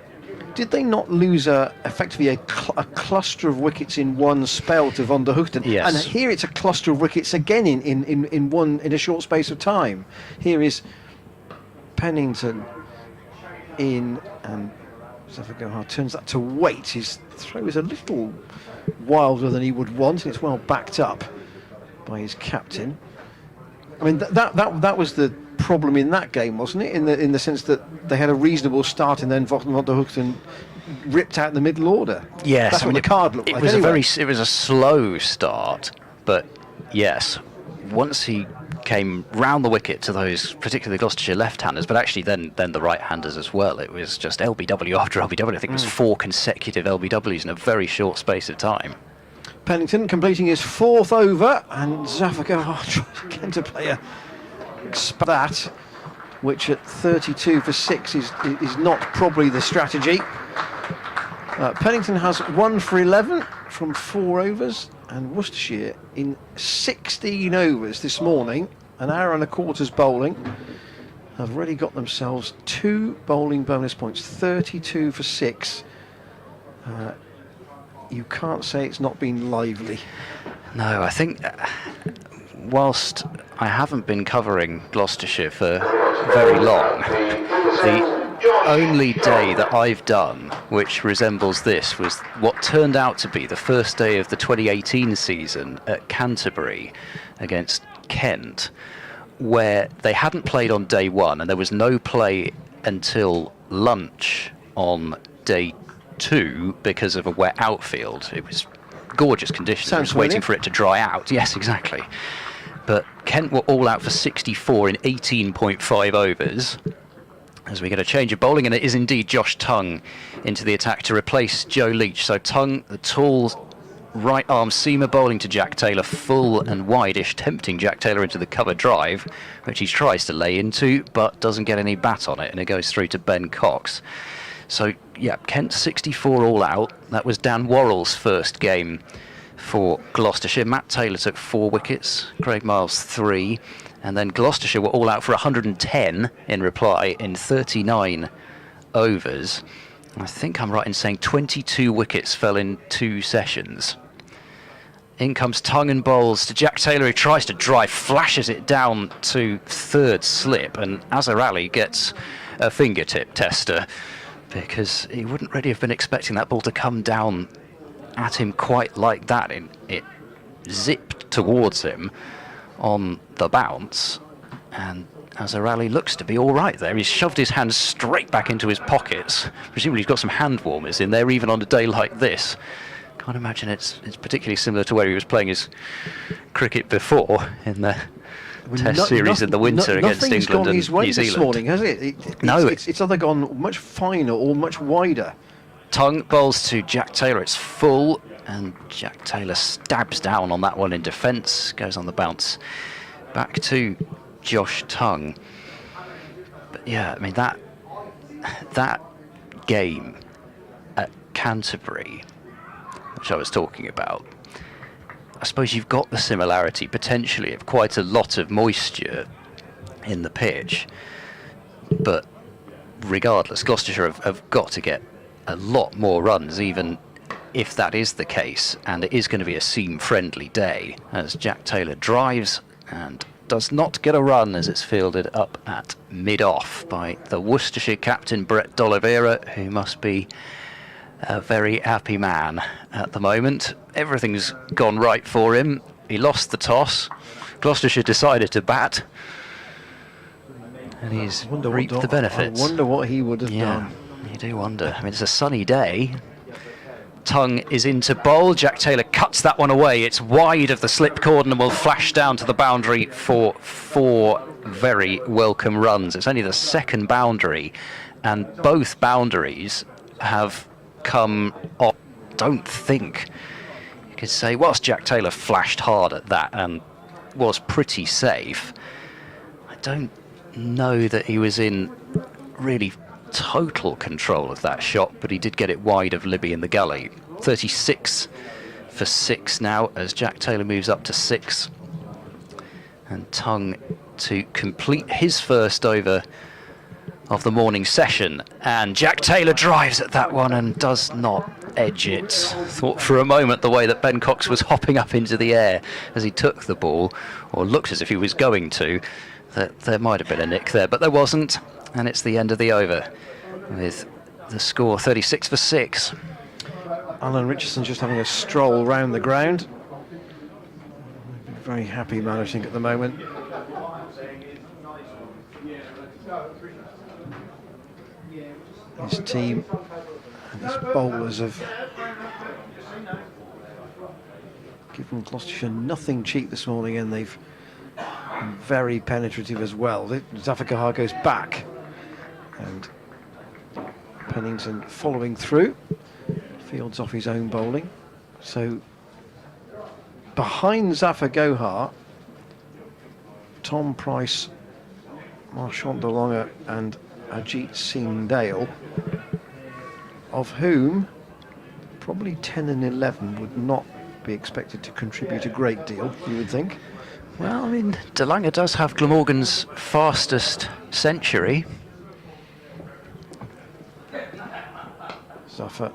did they not lose effectively a cluster of wickets in one spell to Van der Hoogten? Yes. And here it's a cluster of wickets again in a short space of time. Here is Pennington in, and Zafar Gohar turns that to weight. His throw is a little wilder than he would want, and it's well backed up by his captain. I mean that was the problem in that game, wasn't it? In the sense that they had a reasonable start, and then Van der Hoogten ripped out the middle order. Yes, that's what the card looked it like. Was anyway. it was a slow start, but yes, once he came round the wicket to those particularly Gloucestershire left-handers, but actually then the right-handers as well. It was just LBW after LBW. I think it was 4 consecutive LBWs in a very short space of time. Pennington completing his 4th over, and Zafar Gohar tries again to play a that, which at 32 for 6 is not probably the strategy. Pennington has 1 for 11 from 4 overs, and Worcestershire in 16 overs this morning, an hour and a quarter's bowling, have already got themselves 2 bowling bonus points, 32 for 6. You can't say it's not been lively. No, I think whilst I haven't been covering Gloucestershire for very long, the only day that I've done which resembles this was what turned out to be the first day of the 2018 season at Canterbury against Kent, where they hadn't played on day 1 and there was no play until lunch on day 2 because of a wet outfield. It was gorgeous conditions. Sounds Just waiting familiar. for it to dry out. Yes, exactly. But Kent were all out for 64 in 18.5 overs. As we get a change of bowling, and it is indeed Josh Tongue into the attack to replace Joe Leech. So Tongue, the tall right arm seamer, bowling to Jack Taylor, full and wide-ish, tempting Jack Taylor into the cover drive, which he tries to lay into, but doesn't get any bat on it, and it goes through to Ben Cox. So, yeah, Kent 64 all out. That was Dan Worrell's first game for Gloucestershire. Matt Taylor took 4 wickets, Craig Miles 3, and then Gloucestershire were all out for 110 in reply in 39 overs. I think I'm right in saying 22 wickets fell in 2 sessions. In comes Tongue and bowls to Jack Taylor, who tries to drive, flashes it down to third slip, and Azarali gets a fingertip tester because he wouldn't really have been expecting that ball to come down at him quite like that. It zipped towards him on the bounce, and Azarali looks to be all right there. He's shoved his hands straight back into his pockets. Presumably he's got some hand warmers in there, even on a day like this. Can't imagine it's particularly similar to where he was playing his cricket before in the Test series in the winter against Nothing's England gone and his way New Zealand. this morning, has it? No. It's either gone much finer or much wider. Tongue bowls to Jack Taylor, it's full, and Jack Taylor stabs down on that one in defence, goes on the bounce back to Josh Tongue. But yeah, I mean, that game at Canterbury, which I was talking about, I suppose you've got the similarity potentially of quite a lot of moisture in the pitch, but regardless, Gloucestershire have got to get a lot more runs, even if that is the case, and it is going to be a seam-friendly day, as Jack Taylor drives and does not get a run as it's fielded up at mid-off by the Worcestershire captain Brett D'Oliveira, who must be a very happy man at the moment. Everything's gone right for him. He lost the toss. Gloucestershire decided to bat, and he's reaped the benefits. I wonder what he would have done. You do wonder. I mean, it's a sunny day. Tongue is into bowl. Jack Taylor cuts that one away. It's wide of the slip cordon and will flash down to the boundary for 4 very welcome runs. It's only the second boundary, and both boundaries have come off. Don't think you could say, whilst Jack Taylor flashed hard at that and was pretty safe, I don't know that he was in really total control of that shot, but he did get it wide of Libby in the gully. 36 for 6 now as Jack Taylor moves up to 6, and Tongue to complete his first over of the morning session, and Jack Taylor drives at that one and does not edge it. Thought for a moment the way that Ben Cox was hopping up into the air as he took the ball, or looked as if he was going to, that there might have been a nick there, but there wasn't, and it's the end of the over with the score 36 for 6. Alan Richardson just having a stroll round the ground. Very happy man, I think, at the moment. His team and his bowlers have given Gloucestershire nothing cheap this morning, and they've been very penetrative as well. Zafar goes back, and Pennington following through, fields off his own bowling. So behind Zafar Gohar, Tom Price, Marchant de Lange and Ajit Singh Dale, of whom probably 10 and 11 would not be expected to contribute a great deal, you would think. Well, I mean, de Lange does have Glamorgan's fastest century. Zafar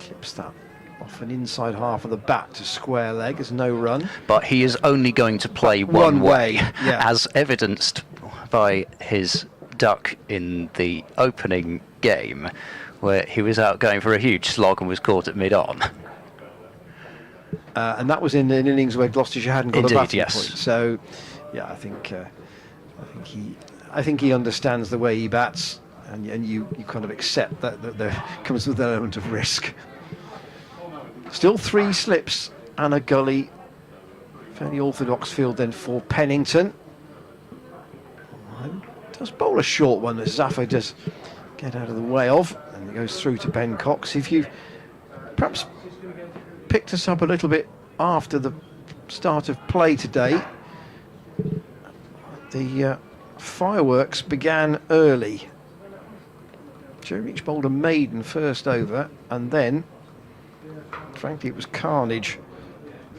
clips that off an inside half of the bat to square leg. There's no run. But he is only going to play one way, yeah. as evidenced by his duck in the opening game, where he was out going for a huge slog and was caught at mid-on. And that was in an innings where Gloucestershire hadn't got Indeed, a batting yes. point. So, yeah, I think he understands the way he bats, and you kind of accept that there comes with an element of risk. Still 3 slips and a gully Fairly orthodox field then for Pennington. Does bowl a short one that Zaffa does get out of the way of, and it goes through to Ben Cox. If you've perhaps picked us up a little bit after the start of play today, the fireworks began early. Joe Leech bowled a maiden first over, and then, frankly, it was carnage.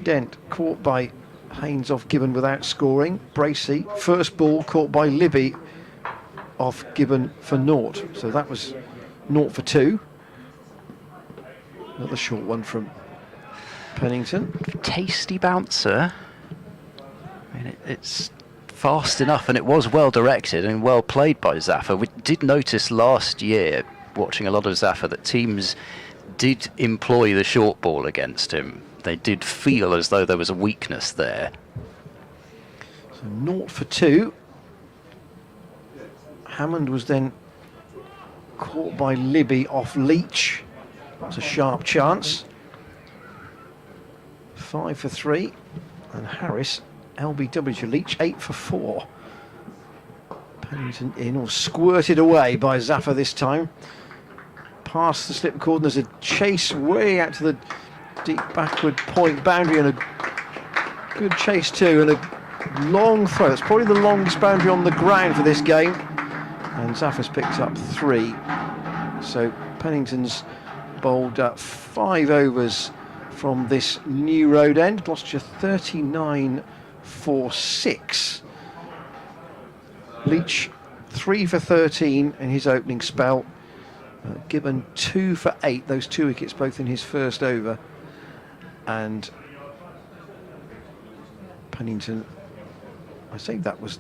Dent caught by Haynes off Gibbon without scoring. Bracey, first ball caught by Libby off Gibbon for naught. So that was naught for 2. Another short one from Pennington. Tasty bouncer. I mean, it's fast enough, and it was well directed and well played by Zaffa. We did notice last year, watching a lot of Zaffa, that teams did employ the short ball against him. They did feel as though there was a weakness there. So naught for 2. Hammond was then caught by Libby off Leech. That was a sharp chance. 5 for 3. And Harris, LBW to Leech, 8 for 4. Pennington in, or squirted away by Zaffa this time. Past the slip cord, and there's a chase way out to the deep backward point boundary, and a good chase too, and a long throw. It's probably the longest boundary on the ground for this game, and Zaffa's picked up 3. So Pennington's bowled 5 overs from this new road end. Gloucestershire 39 for 6. Leech 3 for 13 in his opening spell. Gibbon 2 for 8, those 2 wickets both in his first over. And Pennington, I thought that was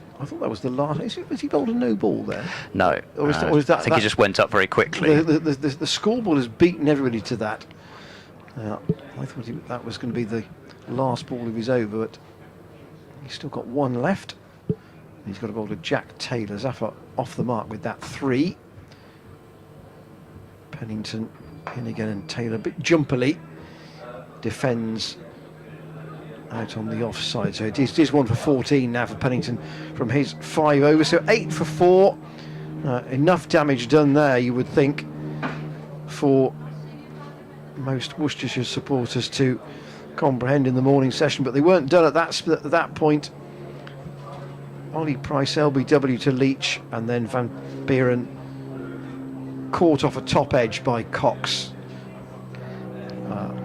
the last. Was he bowled a no ball there? No, or is that, I think he just went up very quickly. The scoreboard has beaten everybody to that. I thought that was going to be the last ball of his over, but he's still got 1 left. He's got a ball to Jack Taylor. Zaffa off the mark with that 3. Pennington in again, and Taylor a bit jumpily defends out on the offside. So it is 1 for 14 now for Pennington from his 5 overs. So 8 for 4. Enough damage done there, you would think, for most Worcestershire supporters to comprehend in the morning session, but they weren't done at that point. Ollie Price, LBW to Leech, and then Van Buren caught off a top edge by Cox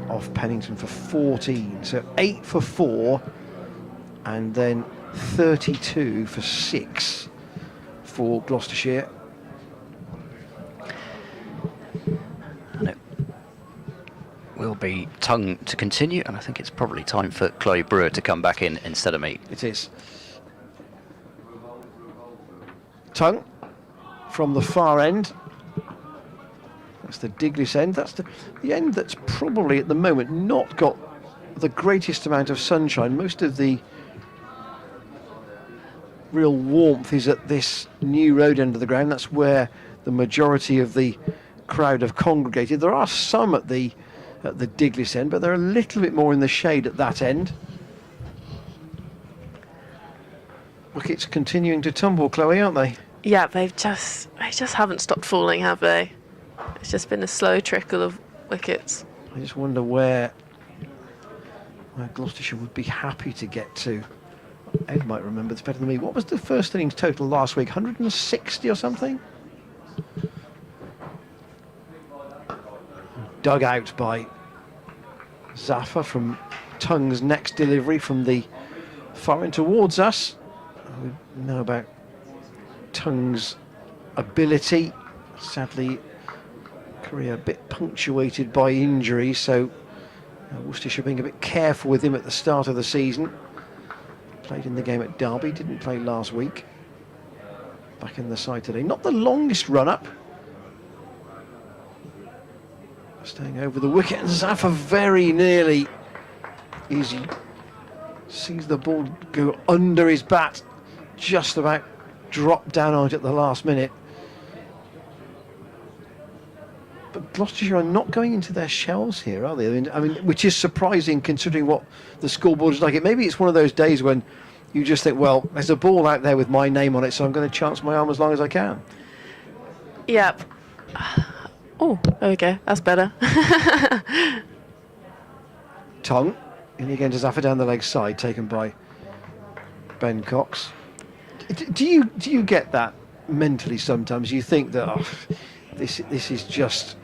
off Pennington for 14. So 8 for 4, and then 32 for 6 for Gloucestershire. And it will be Tongue to continue, and I think it's probably time for Chloe Brewer to come back in instead of me. It is. Tongue from the far end. That's the Diglis end. That's the end that's probably at the moment not got the greatest amount of sunshine. Most of the real warmth is at this new road end of the ground. That's where the majority of the crowd have congregated. There are some at the Diglis end, but they're a little bit more in the shade at that end. Wickets continuing to tumble, Chloe, aren't they? Yeah, they just haven't stopped falling, have they? It's just been a slow trickle of wickets. I just wonder where Gloucestershire would be happy to get to. Ed might remember this better than me. What was the first innings total last week? 160 or something? Dug out by Zaffa from Tongue's next delivery from the far end towards us. We know about Tongue's ability. Sadly, career a bit punctuated by injury, so Worcestershire being a bit careful with him at the start of the season. Played in the game at Derby, didn't play last week. Back in the side today. Not the longest run-up. Staying over the wicket, and Zaffa very nearly sees the ball go under his bat, just about dropped down on it at the last minute. But Gloucestershire are not going into their shells here, are they? I mean, which is surprising considering what the scoreboard is like. Maybe it's one of those days when you just think, well, there's a ball out there with my name on it, so I'm going to chance my arm as long as I can. Yep. Oh, there we go. That's better. Tongue, and again to Zaffa down the leg side, taken by Ben Cox. Do you get that mentally sometimes? You think that this is just,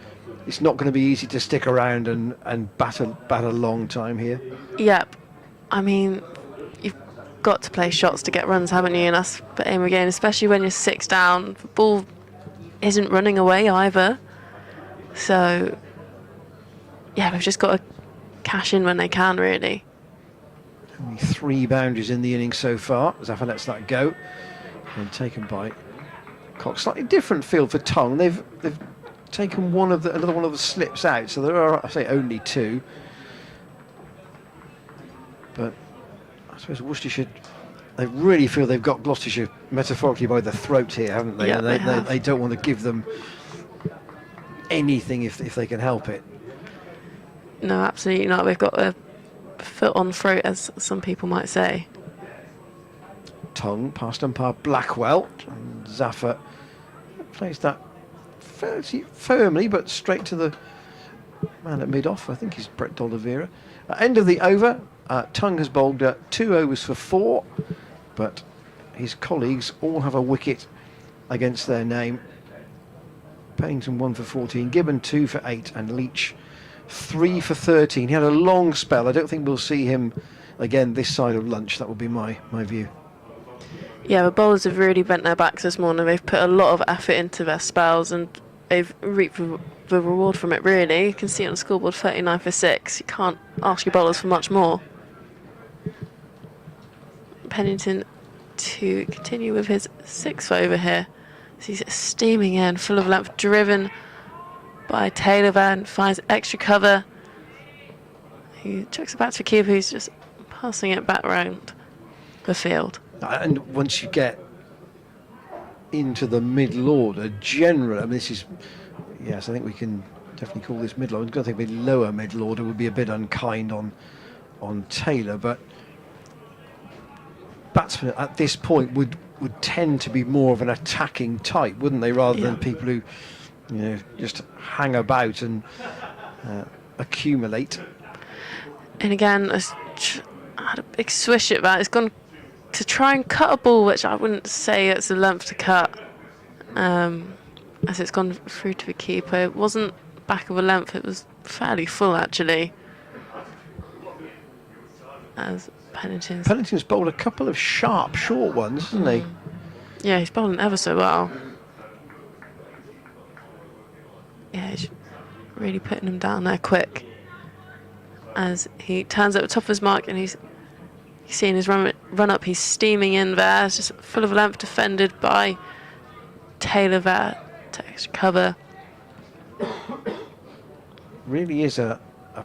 it's not going to be easy to stick around and bat a long time here. Yep. I mean, you've got to play shots to get runs, haven't you? And that's the aim again, especially when you're 6 down. The ball isn't running away either. So, yeah, they've just got to cash in when they can, really. Only 3 boundaries in the innings so far. Zaffa lets that go. And taken by Cox. Slightly different field for Tongue. They've taken another one of the slips out, so there are, I say, only 2. But I suppose Worcestershire, they really feel they've got Gloucestershire metaphorically by the throat here, haven't they? Yeah, And they don't want to give them anything if they can help it. No, absolutely not. They've got a foot on throat, as some people might say. Tongue past umpire Blackwell, and Zaffa plays that fairly firmly but straight to the man at mid-off. I think he's Brett D'Oliveira. End of the over, Tongue has bowled 2 overs for 4, but his colleagues all have a wicket against their name. Pennington 1 for 14, Gibbon 2 for 8, and Leech 3 for 13. He had a long spell. I don't think we'll see him again this side of lunch. That would be my view. Yeah, the bowlers have really bent their backs this morning. They've put a lot of effort into their spells and they've reaped the reward from it, really. You can see on the scoreboard 39 for 6. You can't ask your bowlers for much more. Pennington to continue with his 6th over here. So he's steaming in, full of length, driven by Taylor Van, finds extra cover. He chucks it back to the keeper, who's just passing it back round the field. And once you get into the middle order, generally, I mean, this is, yes, I think we can definitely call this middle order. I think the lower middle order would be a bit unkind on Taylor, but batsmen at this point would tend to be more of an attacking type, wouldn't they, rather than people who, just hang about and accumulate. And again, I had a big swish at that. It's gone to try and cut a ball, which I wouldn't say it's a length to cut, as it's gone through to the keeper. It wasn't back of a length, it was fairly full, actually. As Pennington's bowled a couple of sharp, short ones, hasn't he? Yeah, he's bowling ever so well. Yeah, he's really putting him down there quick. As he turns at the top of his mark and he's seeing his run up, he's steaming in there. It's just full of length, defended by Taylor there. Takes cover. Really is a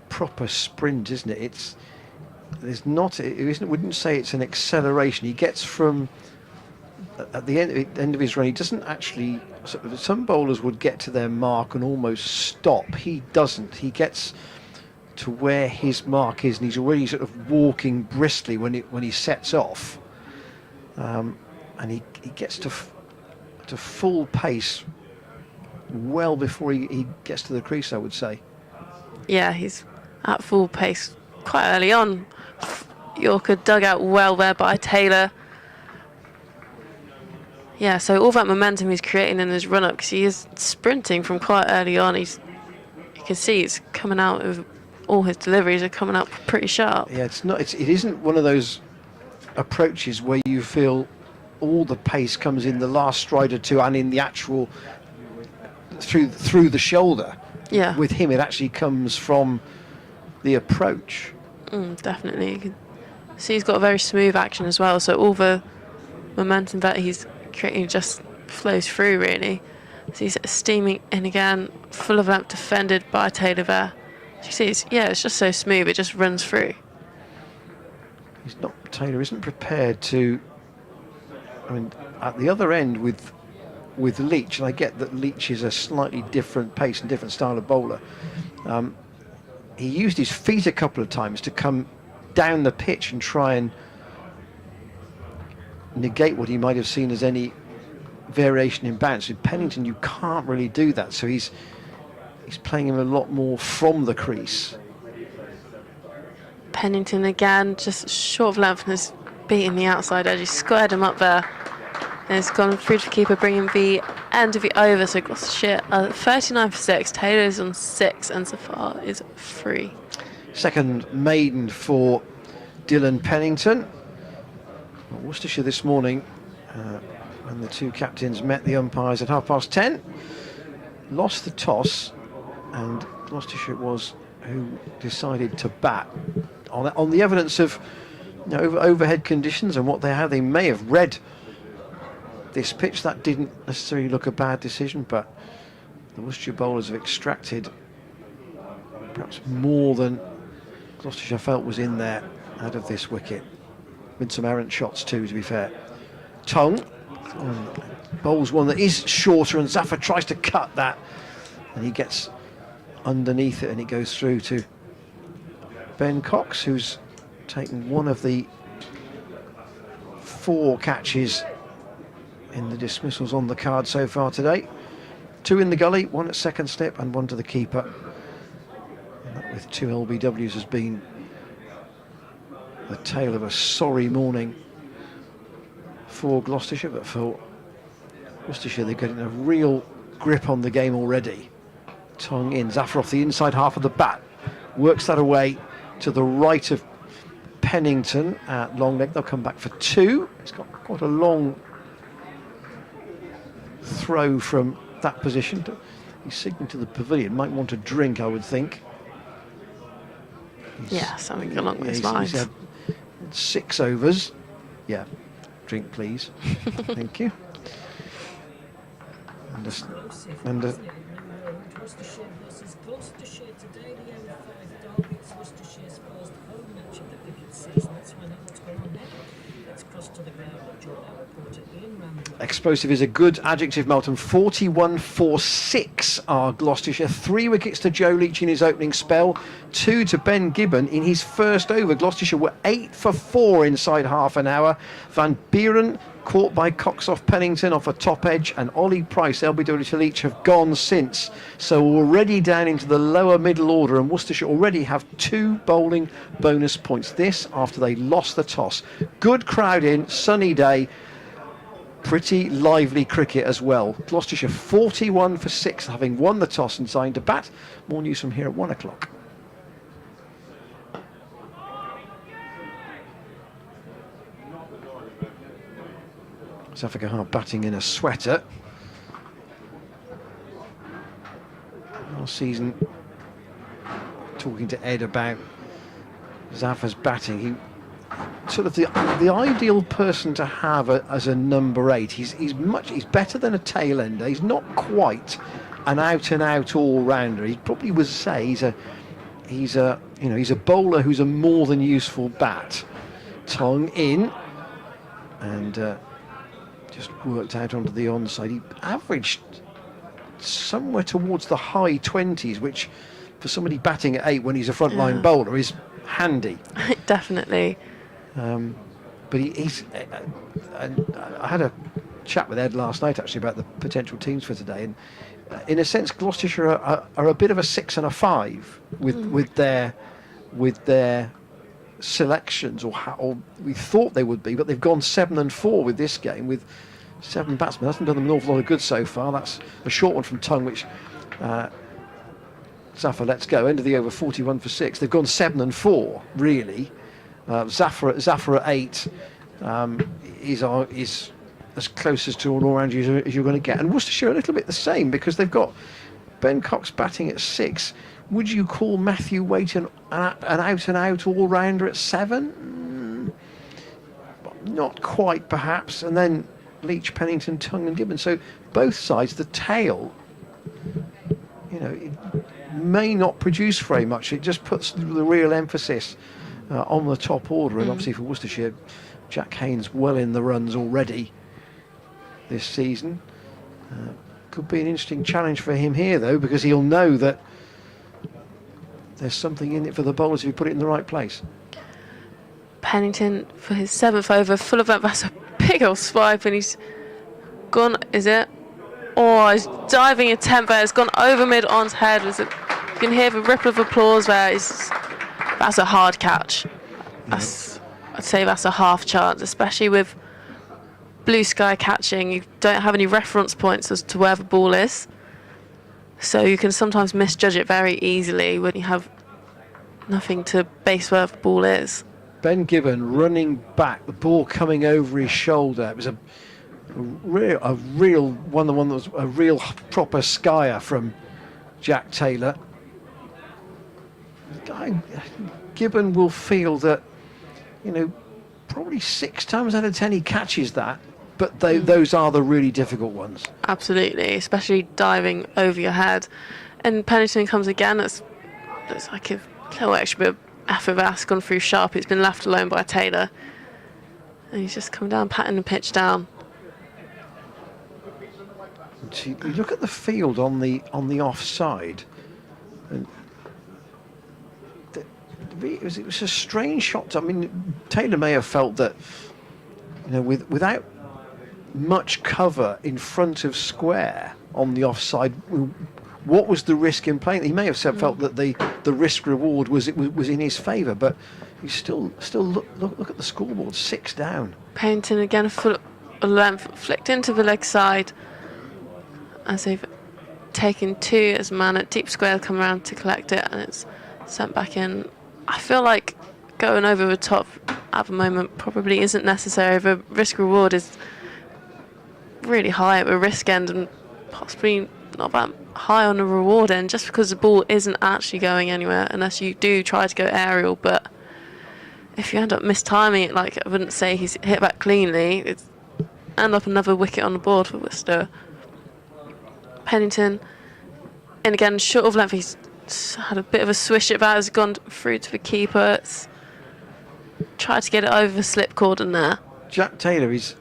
proper sprint, isn't it? Wouldn't say it's an acceleration. He gets from at the end of his run. He doesn't actually. Some bowlers would get to their mark and almost stop. He doesn't. He gets to where his mark is, and he's already sort of walking briskly when he sets off, and he gets to full pace well before he gets to the crease, I would say. Yeah, he's at full pace quite early on. Yorker dug out well there by Taylor. Yeah, so all that momentum he's creating in his run-up, because he is sprinting from quite early on. You can see it's coming out of all his deliveries are coming out pretty sharp. Yeah, it isn't one of those approaches where you feel all the pace comes in the last stride or two and in the actual through the shoulder. Yeah. With him, it actually comes from the approach. Definitely. You can see he's got a very smooth action as well, so all the momentum that he's creating just flows through, really. So he's steaming in again, full of length, defended by Taylor there. You see, it's just so smooth, it just runs through. Taylor isn't prepared to, I mean, at the other end with with Leech, and I get that Leech is a slightly different pace and different style of bowler. He used his feet a couple of times to come down the pitch and try and negate what he might have seen as any variation in bounce. With Pennington, you can't really do that, so he's playing him a lot more from the crease. Pennington again, just short of length and has beaten the outside edge. He squared him up there. And it's gone through to keeper, bringing the end of the over. So Gloucestershire 39 for 6. Taylor's on 6 and Zafar is 3. Second maiden for Dylan Pennington. Worcestershire this morning, when the two captains met the umpires at 10:30, lost the toss, and Gloucestershire was who decided to bat on the evidence of overhead conditions and how they may have read this pitch. That didn't necessarily look a bad decision, but the Worcestershire bowlers have extracted perhaps more than Gloucestershire felt was in there out of this wicket, with some errant shots too, to be fair. Tongue bowls one that is shorter, and Zafar tries to cut that, and he gets underneath it, and it goes through to Ben Cox, who's taken one of the 4 catches in the dismissals on the card so far today. 2 in the gully, 1 at second slip and 1 to the keeper. And that, with 2 LBWs, has been the tale of a sorry morning for Gloucestershire, but for Worcestershire, they're getting a real grip on the game already. Tongue in, Zafar off the inside half of the bat, works that away to the right of Pennington at long leg. They'll come back for 2. It's got quite a long throw from that position. He's signaling to the pavilion, might want a drink, I would think. Yeah, something along those lines. He's had 6 overs. Yeah, drink please. Thank you. And Worcestershire versus Gloucestershire today, the M5 derby. It's Worcestershire's first home match of the cricket season. Let's find out what's going on there. Let's cross to the ground and join our reporter Ian Randall. Explosive is a good adjective, Melton. 41 for 6 are Gloucestershire. 3 wickets to Joe Leech in his opening spell, 2 to Ben Gibbon in his first over. Gloucestershire were 8 for 4 inside half an hour. Van Buren caught by Cox off Pennington off a top edge, and Ollie Price, LBW to Leech, have gone since. So already down into the lower middle order, and Worcestershire already have 2 bowling bonus points. This after they lost the toss. Good crowd in, sunny day, pretty lively cricket as well. Gloucestershire 41 for 6, having won the toss and signed to bat. More news from here at 1 o'clock. South Africa batting in a sweater. Last season, talking to Ed about Zafar's batting, he sort of the ideal person to have as a number 8. He's better than a tail ender. He's not quite an out and out all rounder. He probably would say he's a bowler who's a more than useful bat. Tongue in, and just worked out onto the onside. He averaged somewhere towards the high 20s, which for somebody batting at 8 when he's a frontline bowler is handy. Definitely. But he's I had a chat with Ed last night actually about the potential teams for today, and in a sense Gloucestershire are a bit of a 6 and a 5 with their selections, or we thought they would be, but they've gone 7 and 4 with this game with 7 batsmen. Hasn't done them an awful lot of good so far. That's a short one from Tongue, which Zafar lets go. End of the over, 41 for 6. They've gone 7 and 4 really. Zafar at 8 is as close as to an all-round user as you're going to get, and Worcestershire a little bit the same, because they've got Ben Cox batting at 6. Would you call Matthew Waite an out-and-out all-rounder at 7? Not quite, perhaps. And then Leech, Pennington, Tongue and Gibbon. So both sides, the tail, it may not produce very much. It just puts the real emphasis on the top order. And obviously for Worcestershire, Jack Haynes well in the runs already this season. Could be an interesting challenge for him here, though, because he'll know that there's something in it for the bowlers if you put it in the right place. Pennington for his 7th over, full of length. That's a big old swipe, and he's gone. Is it? Oh, he's diving attempt there. It's gone over mid-on's head. You can hear the ripple of applause there. That's a hard catch. I'd say that's a half chance, especially with blue sky catching. You don't have any reference points as to where the ball is, so you can sometimes misjudge it very easily when you have nothing to base where the ball is. Ben Gibbon running back, the ball coming over his shoulder. It was a real one that was a real proper skyer from Jack Taylor. Gibbon will feel that, probably 6 times out of 10 he catches that, but those are the really difficult ones. Absolutely, especially diving over your head. And Pennington comes again. It's like a little extra bit of effort that's gone through sharp. It's been left alone by Taylor, and he's just come down, patting the pitch down. You look at the field on the offside, and it was a strange shot. I mean, Taylor may have felt that, without much cover in front of square on the offside, what was the risk in playing? He may have felt that the risk reward was in his favour, but you still look at the scoreboard, 6 down. Pennington again, full length, flicked into the leg side, as they've taken 2 as man at deep square, come around to collect it, and it's sent back in. I feel like going over the top at the moment probably isn't necessary. The risk reward is really high at the risk end and possibly not that high on the reward end, just because the ball isn't actually going anywhere unless you do try to go aerial. But if you end up mistiming it, like I wouldn't say he's hit that cleanly, it's end up another wicket on the board for Worcester. Pennington, and again, short of length, he's had a bit of a swish at that, has gone through to the keeper. It's tried to get it over the slip cordon there. Jack Taylor he's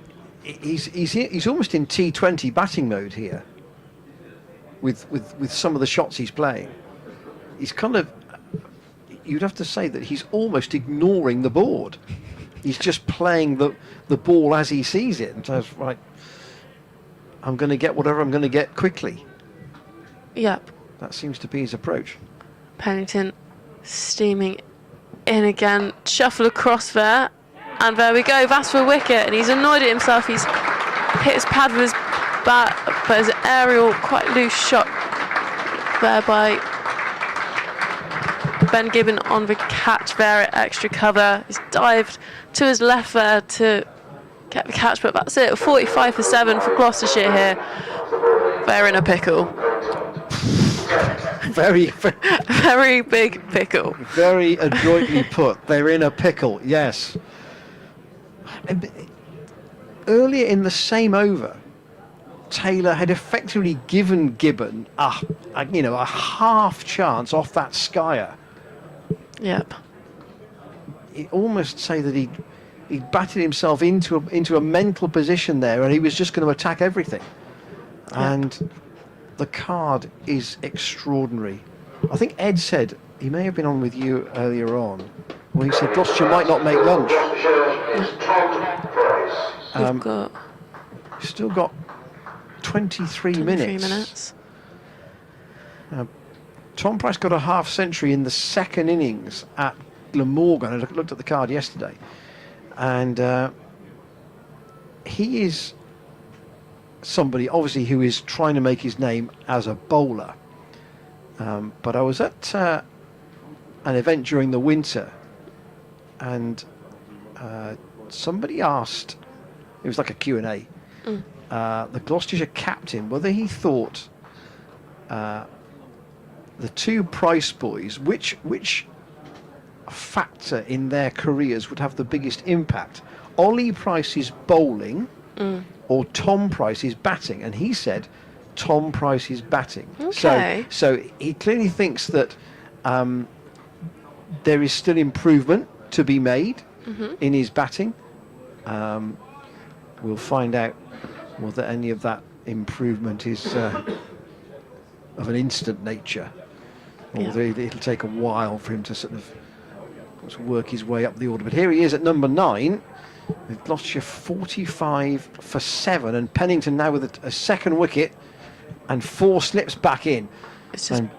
almost in T20 batting mode here with some of the shots he's playing. He's kind of, you'd have to say that he's almost ignoring the board. He's just playing the ball as he sees it and says, right, I'm going to get whatever I'm going to get quickly. Yep. That seems to be his approach. Pennington steaming in again, shuffle across there, and there we go, that's for wicket, and he's annoyed at himself. He's hit his pad with his bat, but his aerial, quite loose shot there by Ben Gibbon on the catch there at extra cover. He's dived to his left there to get the catch, but that's it. 45 for 7 for Gloucestershire here. They're in a pickle. Very big pickle. Very adroitly put. They're in a pickle, yes. Earlier in the same over, Taylor had effectively given Gibbon a half chance off that skyer. Yep. You almost say that he batted himself into a mental position there, and he was just going to attack everything. Yep. And the card is extraordinary. I think Ed said, he may have been on with you earlier on, where he said Gloucestershire might not make lunch. We've still got 23 minutes. Tom Price got a half century in the second innings at Glamorgan. I looked at the card yesterday, and he is somebody obviously who is trying to make his name as a bowler. But I was at an event during the winter, and somebody asked, it was like a Q&A, the Gloucestershire captain, whether he thought the 2 Price boys, which factor in their careers would have the biggest impact, Ollie Price's bowling or Tom Price's batting, and he said Tom Price's batting. Okay. So he clearly thinks that there is still improvement to be made in his batting. We'll find out whether any of that improvement is of an instant nature. Although it'll take a while for him to sort of work his way up the order. But here he is at number 9, with Gloucestershire 45 for 7, and Pennington now with a second wicket and 4 slips back in. It's just, And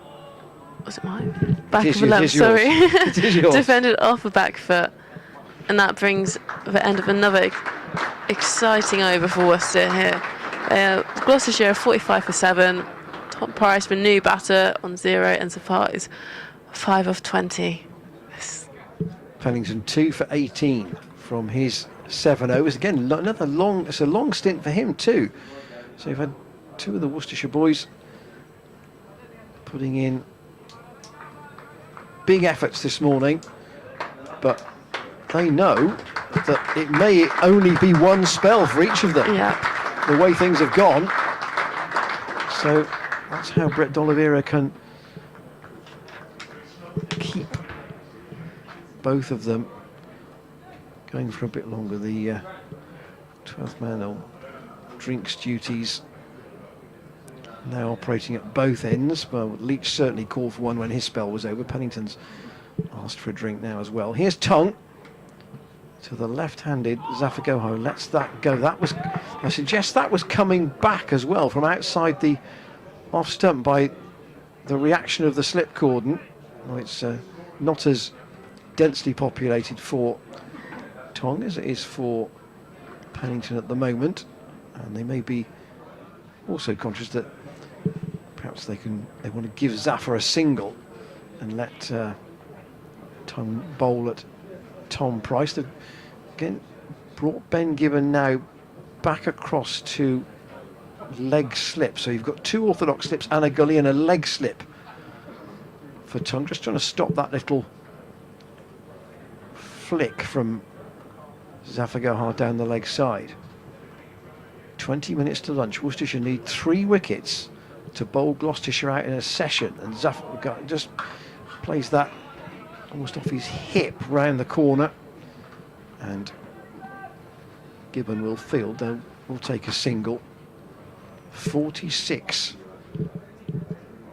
was it mine? Back is of the yours, left, it is yours. sorry. It is yours. Defended off a back foot. And that brings the end of another exciting over for Worcester here. Gloucestershire 45 for 7. Tom Price, the new batter, on 0, and Safaris 5 of 20. Pennington 2 for 18 from his 7 overs. Again, another long. It's a long stint for him too. So you've had 2 of the Worcestershire boys putting in big efforts this morning, but they know that it may only be one spell for each of them. Yeah. The way things have gone. So that's how Brett D'Oliveira can keep both of them going for a bit longer. The 12th man on drinks duties now operating at both ends. Well, Leech certainly called for one when his spell was over. Pennington's asked for a drink now as well. Here's Tongue to the left-handed Zafar Goho. Lets that go. That was, I suggest that was coming back as well from outside the off stump by the reaction of the slip cordon. Well, it's not as densely populated for Tongue as it is for Pennington at the moment, and they may be also conscious that perhaps they want to give Zafar a single and let Tongue bowl at Tom Price. They've again brought Ben Gibbon now back across to leg slip, so you've got 2 orthodox slips and a gully and a leg slip for Tongue, just trying to stop that little flick from Zafar Gohar down the leg side. 20 minutes to lunch. Worcestershire need 3 wickets to bowl Gloucestershire out in a session, and Zafar just plays that almost off his hip round the corner, and Gibbon will field. They'll will take a single. 46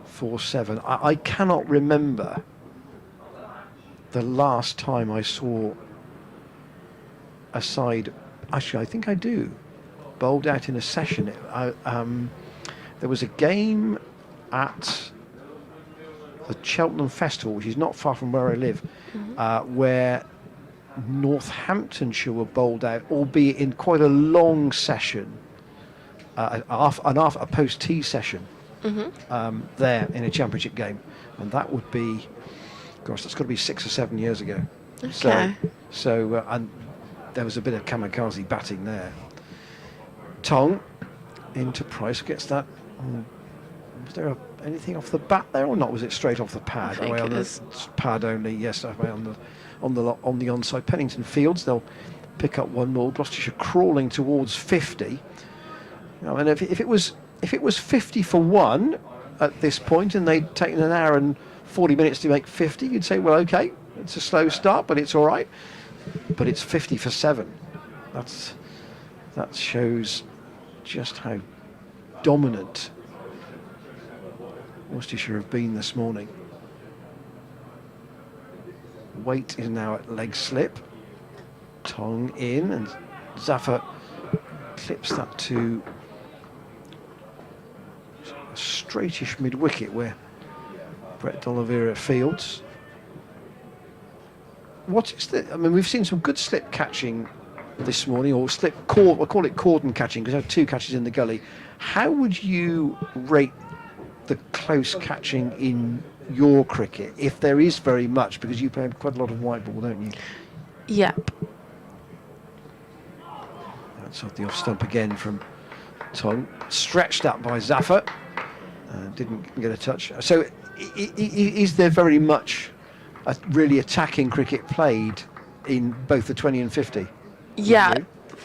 for 7. I cannot remember the last time I saw a side, actually I think I do, bowled out in a session. There was a game at the Cheltenham Festival, which is not far from where I live, where Northamptonshire were bowled out, albeit in quite a long session, a post-tea session there in a championship game, and that would be, gosh, that's got to be 6 or 7 years ago. Okay. So and there was a bit of kamikaze batting there. Tongue into Price, gets that. Was there anything off the bat there or not? Was it straight off the pad? I think Away it on was. the pad only. Yes, away on the onside. Pennington fields. They'll pick up one more. Gloucestershire crawling towards 50. And if it was 50 for 1 at this point, and they'd taken an hour and 40 minutes to make 50, you'd say, well, okay, it's a slow start, but it's all right. But it's 50 for 7. That shows just how dominant Worcestershire have been this morning. Waite is now at leg slip. Tongue in, and Zafar clips that to a straightish mid-wicket where Brett D'Oliveira fields. What is the? I mean, we've seen some good slip catching this morning, or slip cord. We'll call it cordon catching because there are 2 catches in the gully. How would you rate the close catching in your cricket, if there is very much, because you play quite a lot of white ball, don't you? Yep. That's off the off stump again from Tongue, stretched up by Zafar, didn't get a touch. So is there very much a really attacking cricket played in both the 20 and 50? Yeah,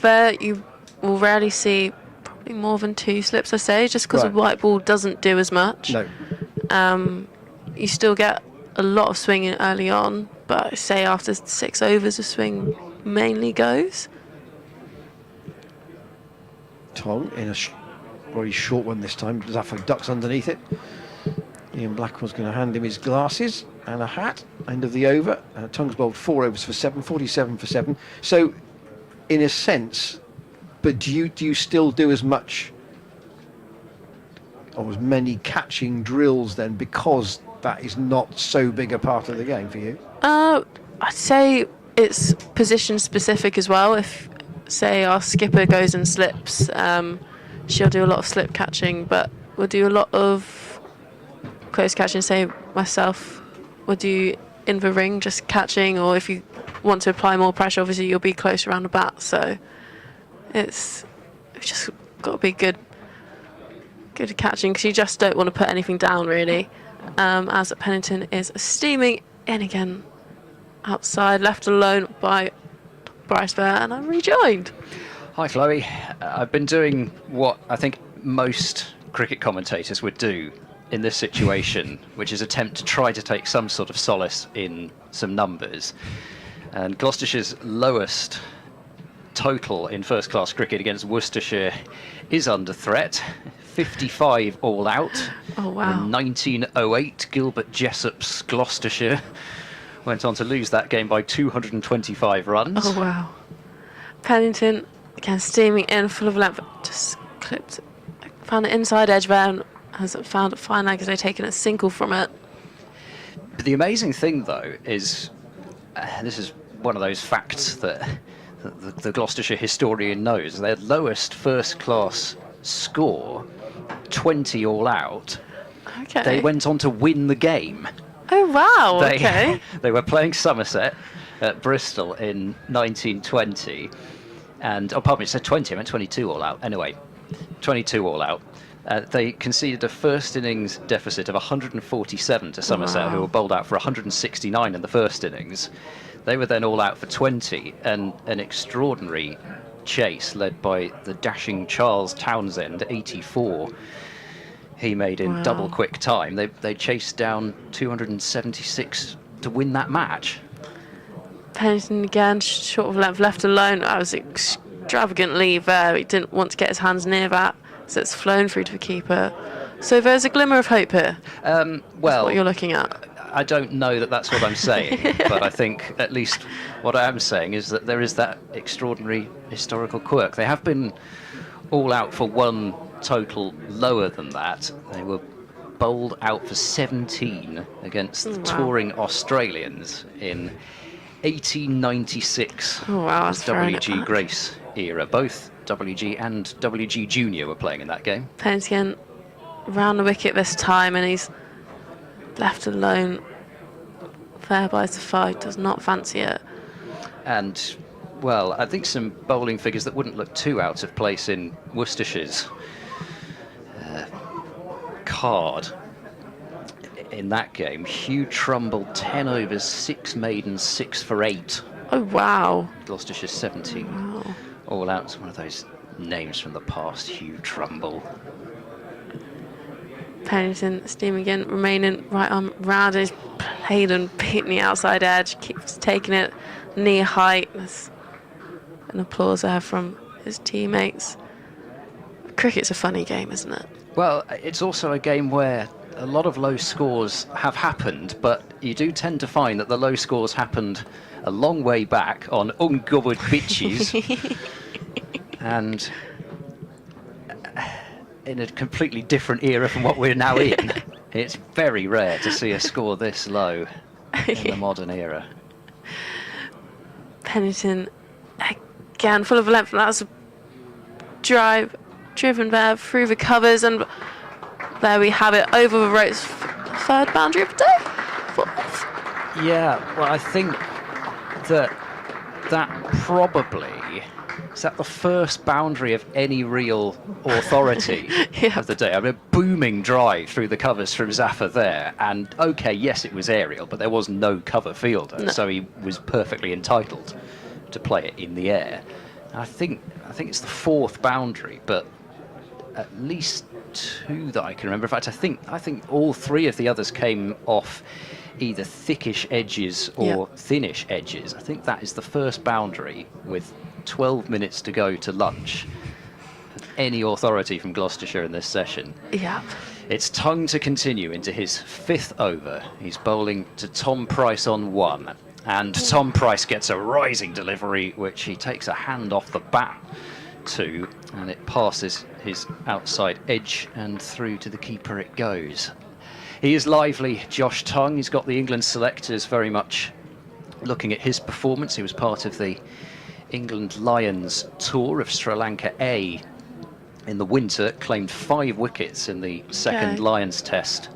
there you will rarely see probably more than 2 slips, I say, just because the white ball doesn't do as much. No. You still get a lot of swinging early on, but say after 6 overs, the swing mainly goes. Tongue in a Very short one this time. Zaffa ducks underneath it. Ian Blackwell's going to hand him his glasses and a hat. End of the over. Tongue's bowled 4 overs for 7, 47 for 7. So, in a sense, but do you still do as much or as many catching drills then, because that is not so big a part of the game for you? I'd say it's position specific as well. If, say, our skipper goes and slips, she'll do a lot of slip catching, but we'll do a lot of close catching. Say, myself will do in the ring, just catching, or if you want to apply more pressure, obviously you'll be close around the bat. So it's just got to be good at catching, because you just don't want to put anything down, really. As Pennington is steaming in again outside, left alone by Bryce Bear, and I'm rejoined. Hi, Chloe. I've been doing what I think most cricket commentators would do in this situation, which is attempt to try to take some sort of solace in some numbers. And Gloucestershire's lowest total in first-class cricket against Worcestershire is under threat. 55 all out. Oh, wow. In 1908, Gilbert Jessop's Gloucestershire went on to lose that game by 225 runs. Oh, wow. Pennington, again, steaming in, full of length, just clipped, found the inside edge there, and has found a fine leg as they've taken a single from it. But the amazing thing, though, is this is one of those facts that the Gloucestershire historian knows. Their lowest first-class score, 20 all out. Okay. They went on to win the game. Oh, wow, okay. They were playing Somerset at Bristol in 1920. And, oh, pardon me, it said 20, I meant 22 all out. Anyway, 22 all out. They conceded a first innings deficit of 147 to Somerset, who were bowled out for 169 in the first innings. They were then all out for 20, and an extraordinary chase led by the dashing Charles Townsend, 84. He made in double quick time. They chased down 276 to win that match. Pennington again, short of length, left alone. I was extravagantly there. He didn't want to get his hands near that, so it's flown through to the keeper. So there's a glimmer of hope here. Well, that's what you're looking at. I don't know that that's what I'm saying, but I think at least what I am saying is that there is that extraordinary historical quirk. They have been all out for one total lower than that. They were bowled out for 17 against the touring Australians in 1896. Oh, wow, that's WG Grace era. Both WG and WG Junior were playing in that game. Pennington round the wicket this time, and he's left alone. Fair by the 5, does not fancy it. And, well, I think some bowling figures that wouldn't look too out of place in Worcestershire's card in that game. Hugh Trumbull, 10 overs, 6 maidens, 6 for 8. Oh, wow. Gloucestershire 17. Wow. All out. It's one of those names from the past, Hugh Trumbull. Pennington steaming again, remaining right arm round his played and beating the outside edge, keeps taking it knee height. There's an applause there from his teammates. Cricket's a funny game, isn't it? Well, it's also a game where a lot of low scores have happened, but you do tend to find that the low scores happened a long way back on uncovered pitches and in a completely different era from what we're now in. It's very rare to see a score this low in the modern era. Pennington again, full of length. That's a drive, driven there through the covers, and there we have it, over the ropes. Third boundary of the day. Fourth. Yeah, well, I think that probably is that the first boundary of any real authority of the day. I mean, a booming drive through the covers from Zaffa there, and okay, yes, it was aerial, but there was no cover fielder, so he was perfectly entitled to play it in the air. I think it's the fourth boundary, but at least 2 that I can remember. In fact, I think all 3 of the others came off either thickish edges or thinnish edges. I think that is the first boundary with 12 minutes to go to lunch. any authority from Gloucestershire in this session. Yeah. It's Tongue to continue into his 5th over. He's bowling to Tom Price on 1. And Tom Price gets a rising delivery, which he takes a hand off the bat to, and it passes his outside edge and through to the keeper it goes. He is lively, Josh Tongue. He's got the England selectors very much looking at his performance. He was part of the England Lions tour of Sri Lanka A in the winter, claimed 5 wickets in the second Lions test.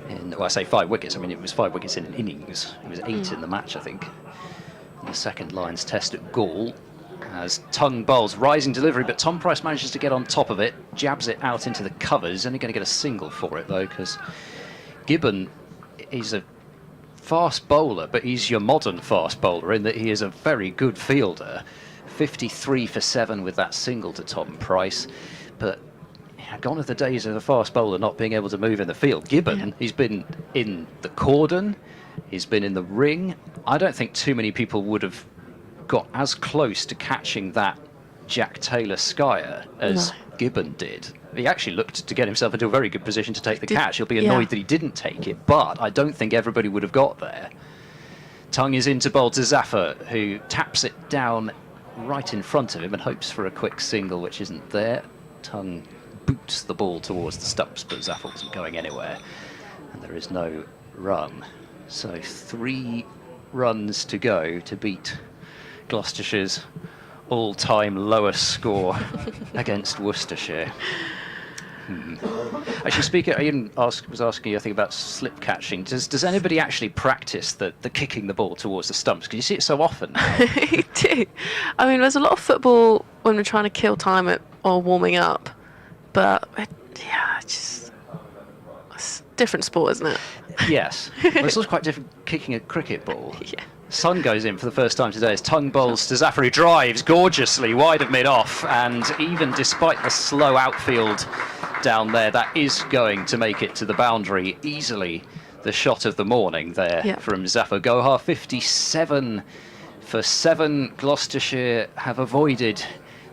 Well, I say 5 wickets, I mean it was 5 wickets in an innings. It was 8 in the match, I think. In the second Lions test at Gaul. As Tongue bowls, rising delivery, but Tom Price manages to get on top of it, jabs it out into the covers. Only going to get a single for it though, because Gibbon is a fast bowler, but he's your modern fast bowler in that he is a very good fielder. 53 for 7 with that single to Tom Price, but gone are the days of a fast bowler not being able to move in the field. Gibbon, he's been in the cordon, he's been in the ring. I don't think too many people would have got as close to catching that Jack Taylor skyer as Gibbon did. He actually looked to get himself into a very good position to take the catch. He'll be annoyed that he didn't take it, but I don't think everybody would have got there. Tongue is into bowl to Zafar, who taps it down right in front of him and hopes for a quick single, which isn't there. Tongue boots the ball towards the stumps, but Zafar wasn't going anywhere, and there is no run. So 3 runs to go to beat Gloucestershire's all-time lowest score against Worcestershire. Actually, speaking, Ian was asking you, I think, about slip catching. Does anybody actually practice the kicking the ball towards the stumps? Because you see it so often now. You do. I mean, there's a lot of football when we're trying to kill time or warming up, but it's a different sport, isn't it? Yes. Well, it's also quite different kicking a cricket ball. Yeah. Sun goes in for the first time today as Tongue bowls to Zafar, who drives gorgeously wide of mid-off, and even despite the slow outfield down there, that is going to make it to the boundary easily. The shot of the morning there from Zafar Gohar. 57 for 7. Gloucestershire have avoided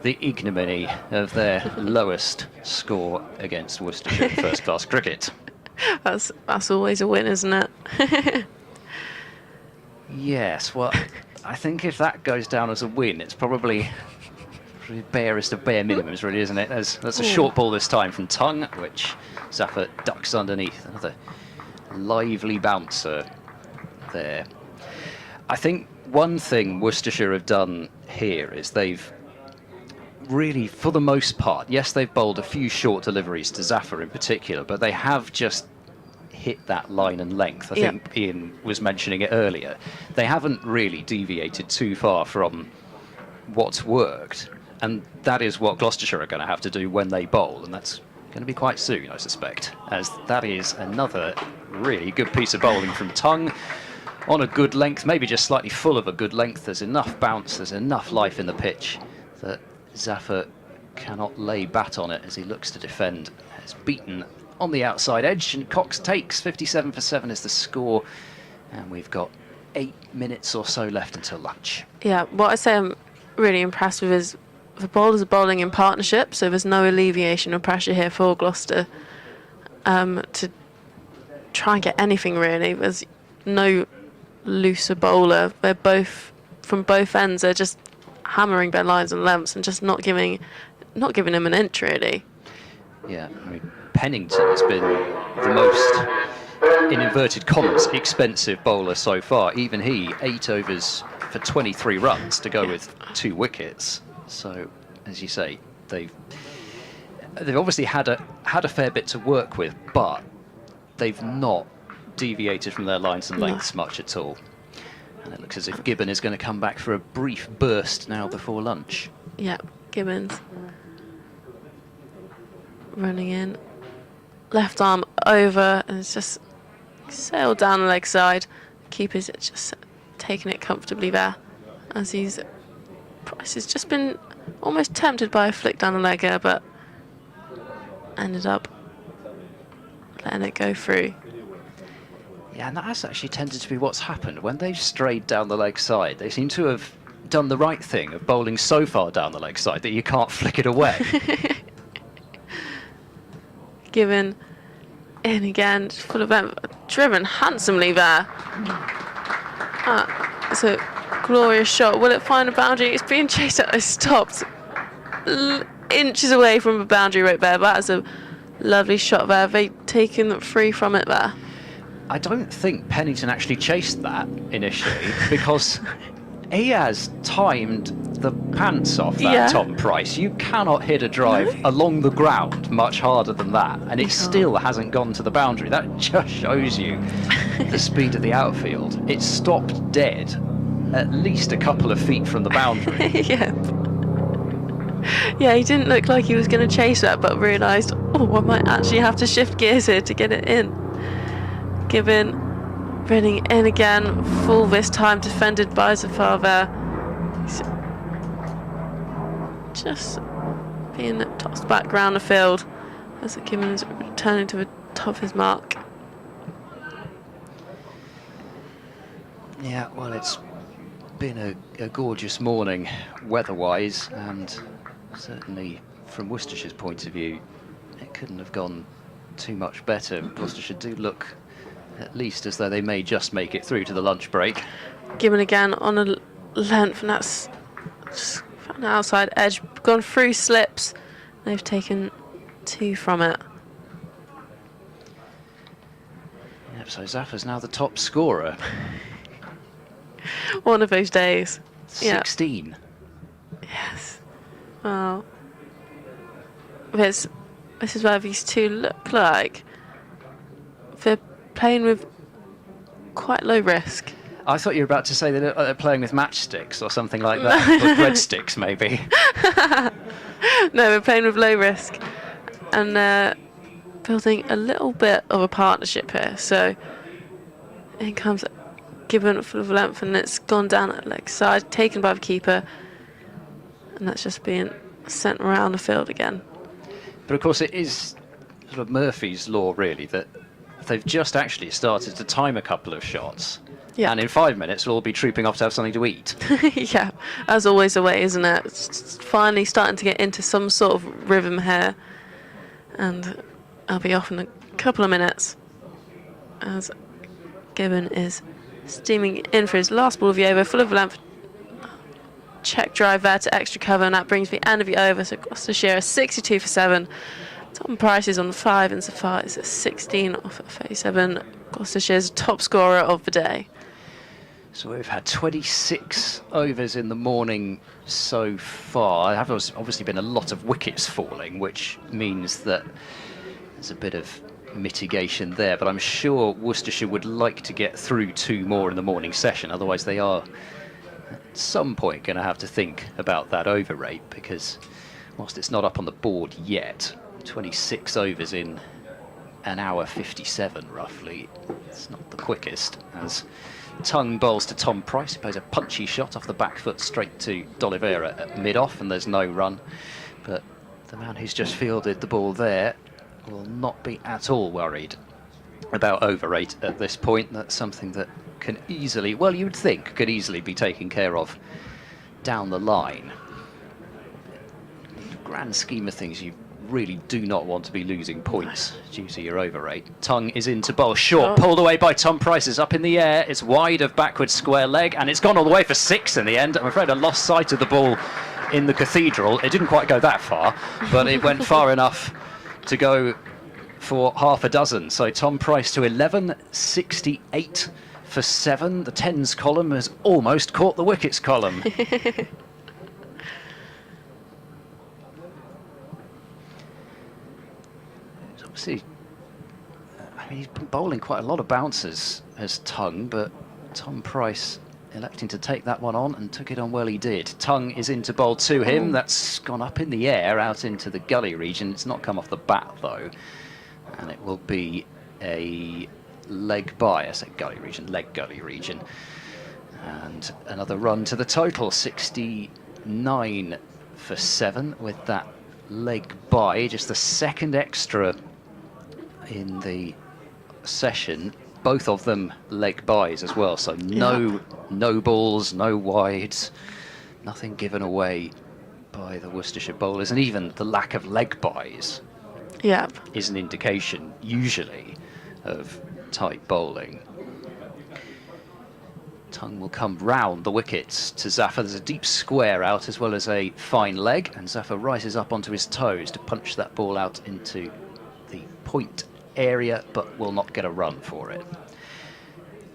the ignominy of their lowest score against Worcestershire in first-class cricket. That's always a win, isn't it? Yes, well, I think if that goes down as a win, it's probably barest of bare minimums, really, isn't it? That's a short ball this time from Tongue, which Zafar ducks underneath. Another lively bouncer there. I think one thing Worcestershire have done here is they've really, for the most part, yes, they've bowled a few short deliveries to Zafar in particular, but they have just hit that line and length. I think Ian was mentioning it earlier. They haven't really deviated too far from what's worked, and that is what Gloucestershire are going to have to do when they bowl, and that's going to be quite soon, I suspect, as that is another really good piece of bowling from Tongue on a good length, maybe just slightly full of a good length. There's enough bounce, there's enough life in the pitch that Zafar cannot lay bat on it as he looks to defend. It's beaten on the outside edge, and Cox takes. 57 for 7 is the score, and we've got 8 minutes or so left until lunch. Yeah, what I say I'm really impressed with is the bowlers are bowling in partnership, so there's no alleviation of pressure here for Gloucester to try and get anything really. There's no looser bowler. They're both, from both ends, they're just hammering their lines and lengths and just not giving him an inch really. Yeah, I mean, Pennington has been the most, in inverted commas, expensive bowler so far. Even he, 8 overs for 23 runs to go with 2 wickets. So, as you say, they've obviously had a fair bit to work with, but they've not deviated from their lines and lengths much at all. And it looks as if Gibbon is going to come back for a brief burst now before lunch. Yeah, Gibbons running in. Left arm over, and it's just sailed down the leg side. Keeper's just taking it comfortably there, as Price has just been almost tempted by a flick down the leg here, but ended up letting it go through. Yeah, and that has actually tended to be what's happened. When they've strayed down the leg side, they seem to have done the right thing of bowling so far down the leg side that you can't flick it away. Gibbon in again, full of driven handsomely there. It's a glorious shot. Will it find a boundary? It's being chased out. It's stopped inches away from the boundary right there. That's a lovely shot there. They've taken free from it there. I don't think Pennington actually chased that initially because he has timed the pants off that Tom Price. You cannot hit a drive along the ground much harder than that, and it still hasn't gone to the boundary. That just shows you the speed of the outfield. It stopped dead at least a couple of feet from the boundary. Yeah, he didn't look like he was going to chase that, but realised, I might actually have to shift gears here to get it in. Gibbon running in again, full this time, defended by Zafar there. He's just being tossed back round the field as Gibbon is returning to the top of his mark. Yeah, well, it's been a gorgeous morning weather-wise, and certainly from Worcestershire's point of view, it couldn't have gone too much better. Gloucestershire do look at least as though they may just make it through to the lunch break. Gibbon again on a length, and that's just found the outside edge, gone through slips. They've taken 2 from it. Yep, so Zafar's now the top scorer. One of those days. 16. Yes. Well, this is where these two look like. They're playing with quite low risk. I thought you were about to say that they're playing with matchsticks or something like that, or breadsticks maybe. No, we're playing with low risk, and building a little bit of a partnership here. So in comes Gibbon full of length, and it's gone down at leg side, taken by the keeper, and that's just being sent around the field again. But of course it is sort of Murphy's law really, that they've just actually started to time a couple of shots. Yeah. And in 5 minutes we'll all be trooping off to have something to eat. Yeah, as always the way, isn't it? It's finally starting to get into some sort of rhythm here, and I'll be off in a couple of minutes as Gibbon is steaming in for his last ball of the over, full of length. Check drive there to extra cover, and that brings the end of the over. So Gloucestershire 62 for 7. Tom Price is on 5, and Zafar is at 16 off at 37. Gloucestershire's top scorer of the day. So we've had 26 overs in the morning so far. There have obviously been a lot of wickets falling, which means that there's a bit of mitigation there, but I'm sure Worcestershire would like to get through 2 more in the morning session, otherwise they are at some point going to have to think about that over rate, because whilst it's not up on the board yet, 26 overs in an hour 57 roughly, it's not the quickest, as Tongue bowls to Tom Price, who plays a punchy shot off the back foot straight to D'Oliveira at mid-off, and there's no run, but the man who's just fielded the ball there will not be at all worried about over rate at this point. That's something that can easily, well, you would think, could easily be taken care of down the line. In the grand scheme of things, you really do not want to be losing points due to your over rate. Tongue is into bowl, short, pulled away by Tom Price, is up in the air, it's wide of backward square leg, and it's gone all the way for 6 in the end. I'm afraid I lost sight of the ball in the cathedral. It didn't quite go that far, but it went far enough to go for half a dozen. So Tom Price to 11, 68 for 7. The tens column has almost caught the wickets column. Obviously, I mean, he's been bowling quite a lot of bouncers as Tongue, but Tom Price electing to take that one on, and took it on well he did. Tongue is into bowl to him. That's gone up in the air out into the gully region. It's not come off the bat though, and it will be a leg by. I say gully region, leg gully region, and another run to the total. 69 for 7 with that leg by, just the second extra in the session. Both of them leg buys as well, so no balls, no wides, Nothing given away by the Worcestershire bowlers, and even the lack of leg byes Yeah. is an indication, usually, of tight bowling. Tongue will come round the wickets to Zafar. There's a deep square out as well as a fine leg, and Zafar rises up onto his toes to punch that ball out into the point area, but will not get a run for it.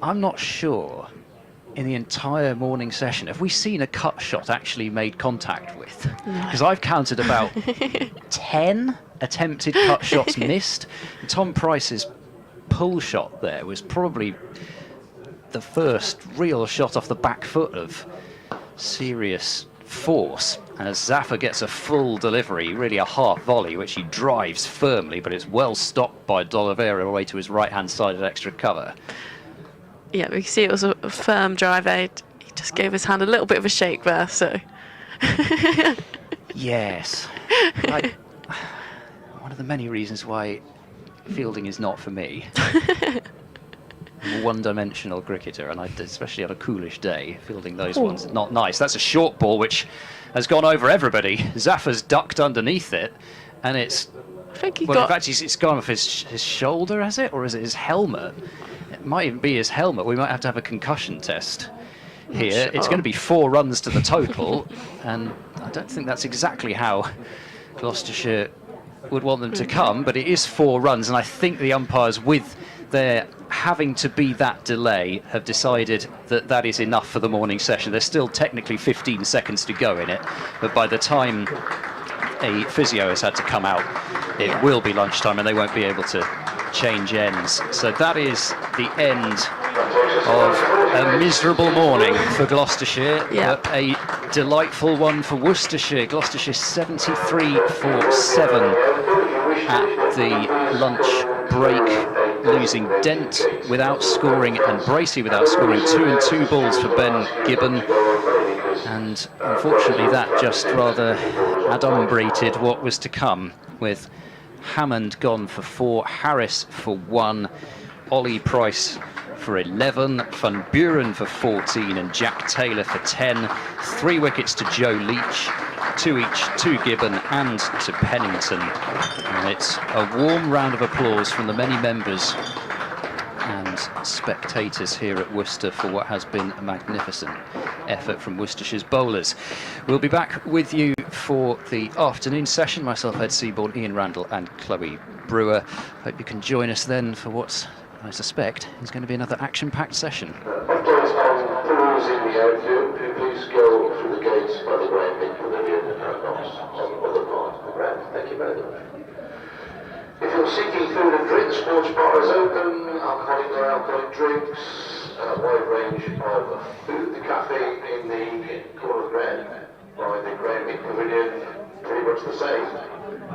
I'm not sure in the entire morning session have we seen a cut shot actually made contact with, because I've counted about 10 attempted cut shots missed. Tom Price's pull shot there was probably the first real shot off the back foot of serious force, as Zafar gets a full delivery, really a half volley, which he drives firmly, but it's well stopped by D'Oliveira away to his right hand side at extra cover. Yeah, we can see it was a firm drive. He just gave his hand a little bit of a shake there, so. Yes. One of the many reasons why fielding is not for me. I'm a one-dimensional cricketer, and especially on a coolish day, fielding those ones is not nice. That's a short ball which has gone over everybody. Zafar's ducked underneath it, and it's... I think he well, got... in fact, it's gone off his shoulder, has it? Or is it his helmet? It might even be his helmet. We might have to have a concussion test here. Sure. It's going to be 4 runs to the total, and I don't think that's exactly how Gloucestershire would want them to come, but it is 4 runs, and I think the umpires, with their having to be that delay, have decided that that is enough for the morning session. There's still technically 15 seconds to go in it, but by the time a physio has had to come out, it will be lunchtime and they won't be able to change ends. So that is the end of a miserable morning for Gloucestershire, but a delightful one for Worcestershire. Gloucestershire 73 for 7 at the lunch break, losing Dent without scoring and Bracey without scoring. 2 and 2 balls for Ben Gibbon, and unfortunately that just rather adumbrated what was to come, with Hammond gone for 4, Harris for 1, Ollie Price for 11, Van Buren for 14 and Jack Taylor for 10. 3 wickets to Joe Leech, 2 each to Gibbon and to Pennington. And it's a warm round of applause from the many members and spectators here at Worcester for what has been a magnificent effort from Worcestershire's bowlers. We'll be back with you for the afternoon session. Myself, Ed Seaborn, Ian Randall and Chloe Brewer. Hope you can join us then for what I suspect is going to be another action-packed session. Updates on crews in the outfield. Please go through the gates by the ground big pavilion and not on the other part of the ground. Thank you very much. If you're seeking food and drink, the sports bar is open. Alcoholic or alcoholic drinks, a wide range of food. The cafe in the corner of the ground by the ground big pavilion, pretty much the same.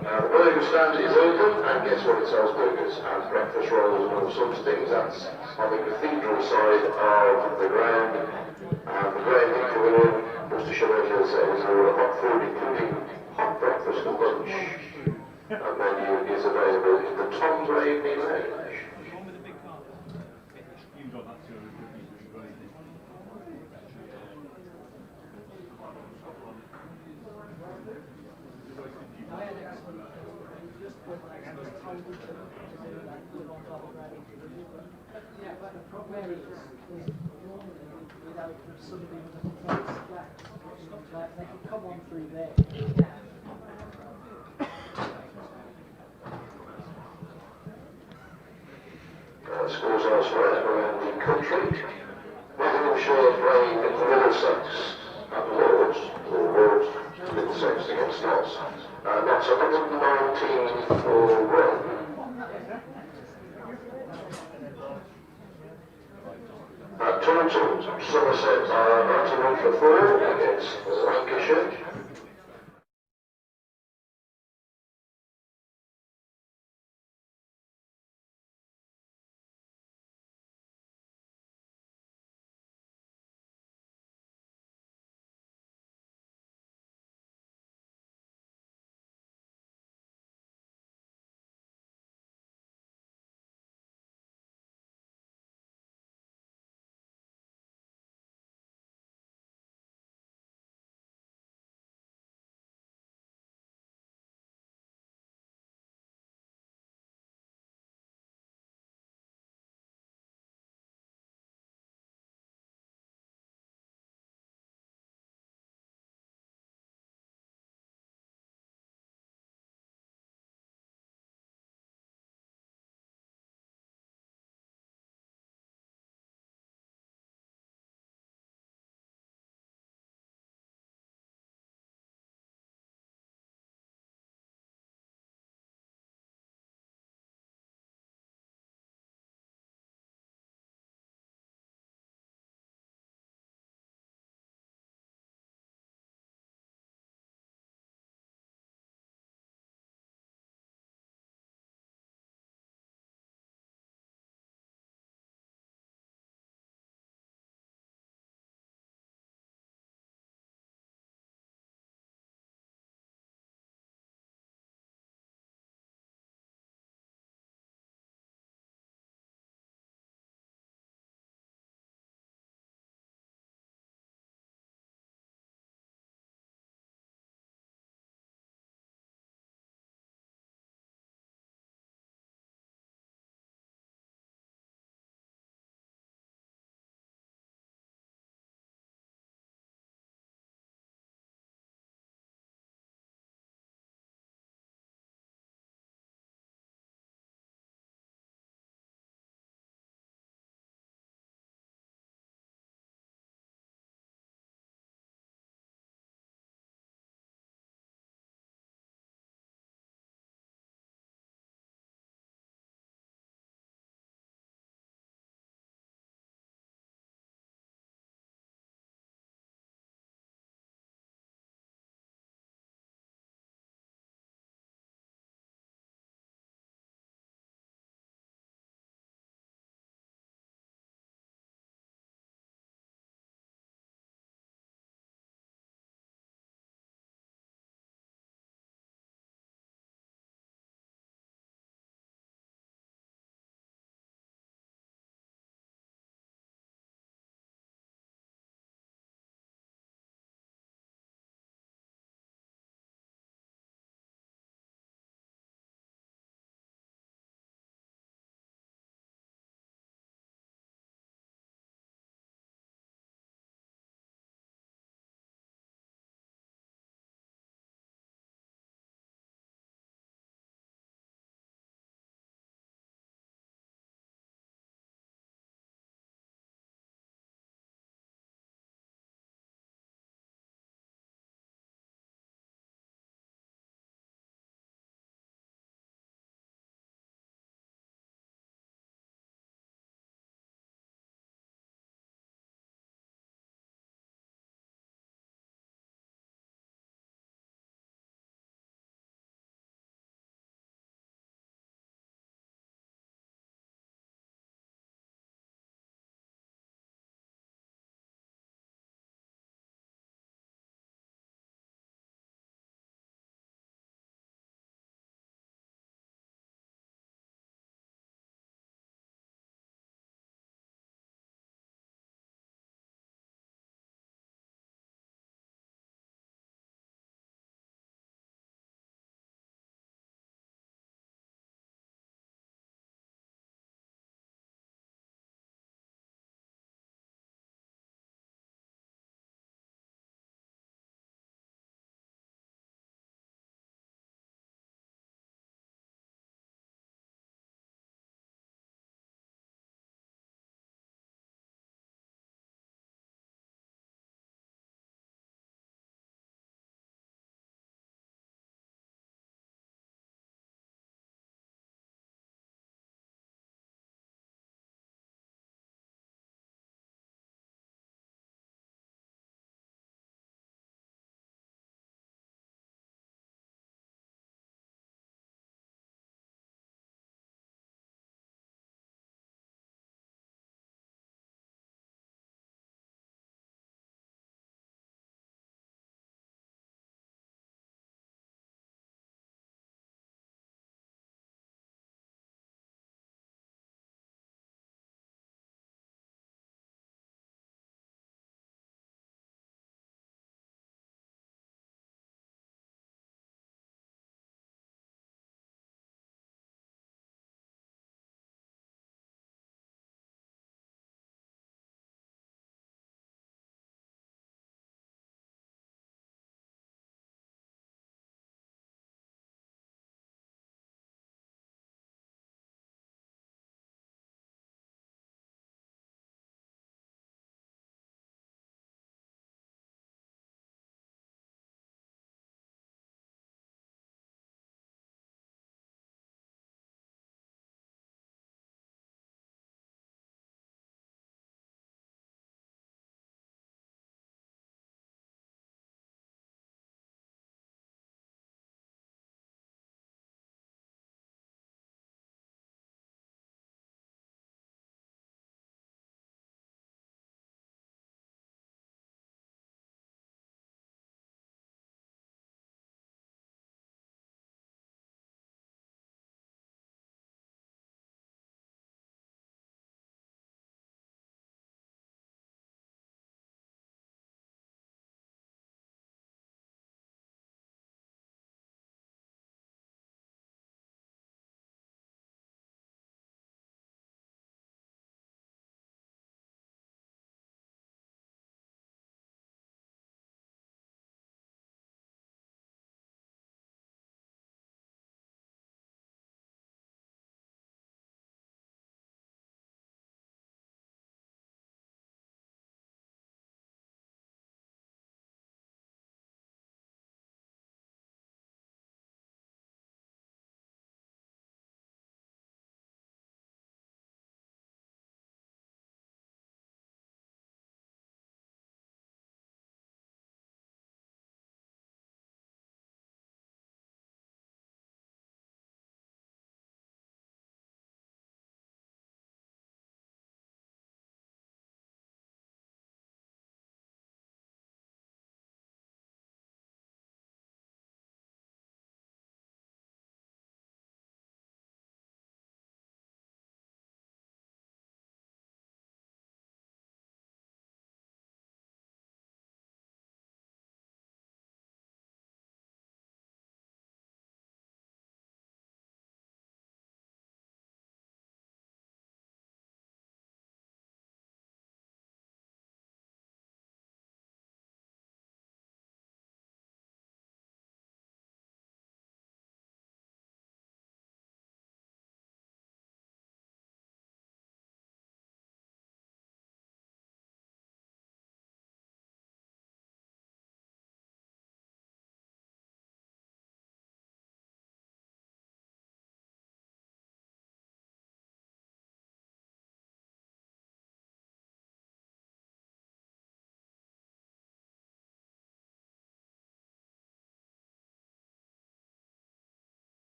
The burger stand is open, and guess what, it sells burgers and breakfast rolls and all sorts of things. That's on the cathedral side of the ground. And the ground big pavilion, Worcestershire Regional says, all hot food, including hot breakfast and lunch. A menu is available in the Tom's Evening Lounge. Scores elsewhere around the country. Nottinghamshire playing Middlesex at Lords, or Lords Middlesex against Notts. Notts 119 for 1. At Taunton, Somerset 91 for 4 against Lancaster.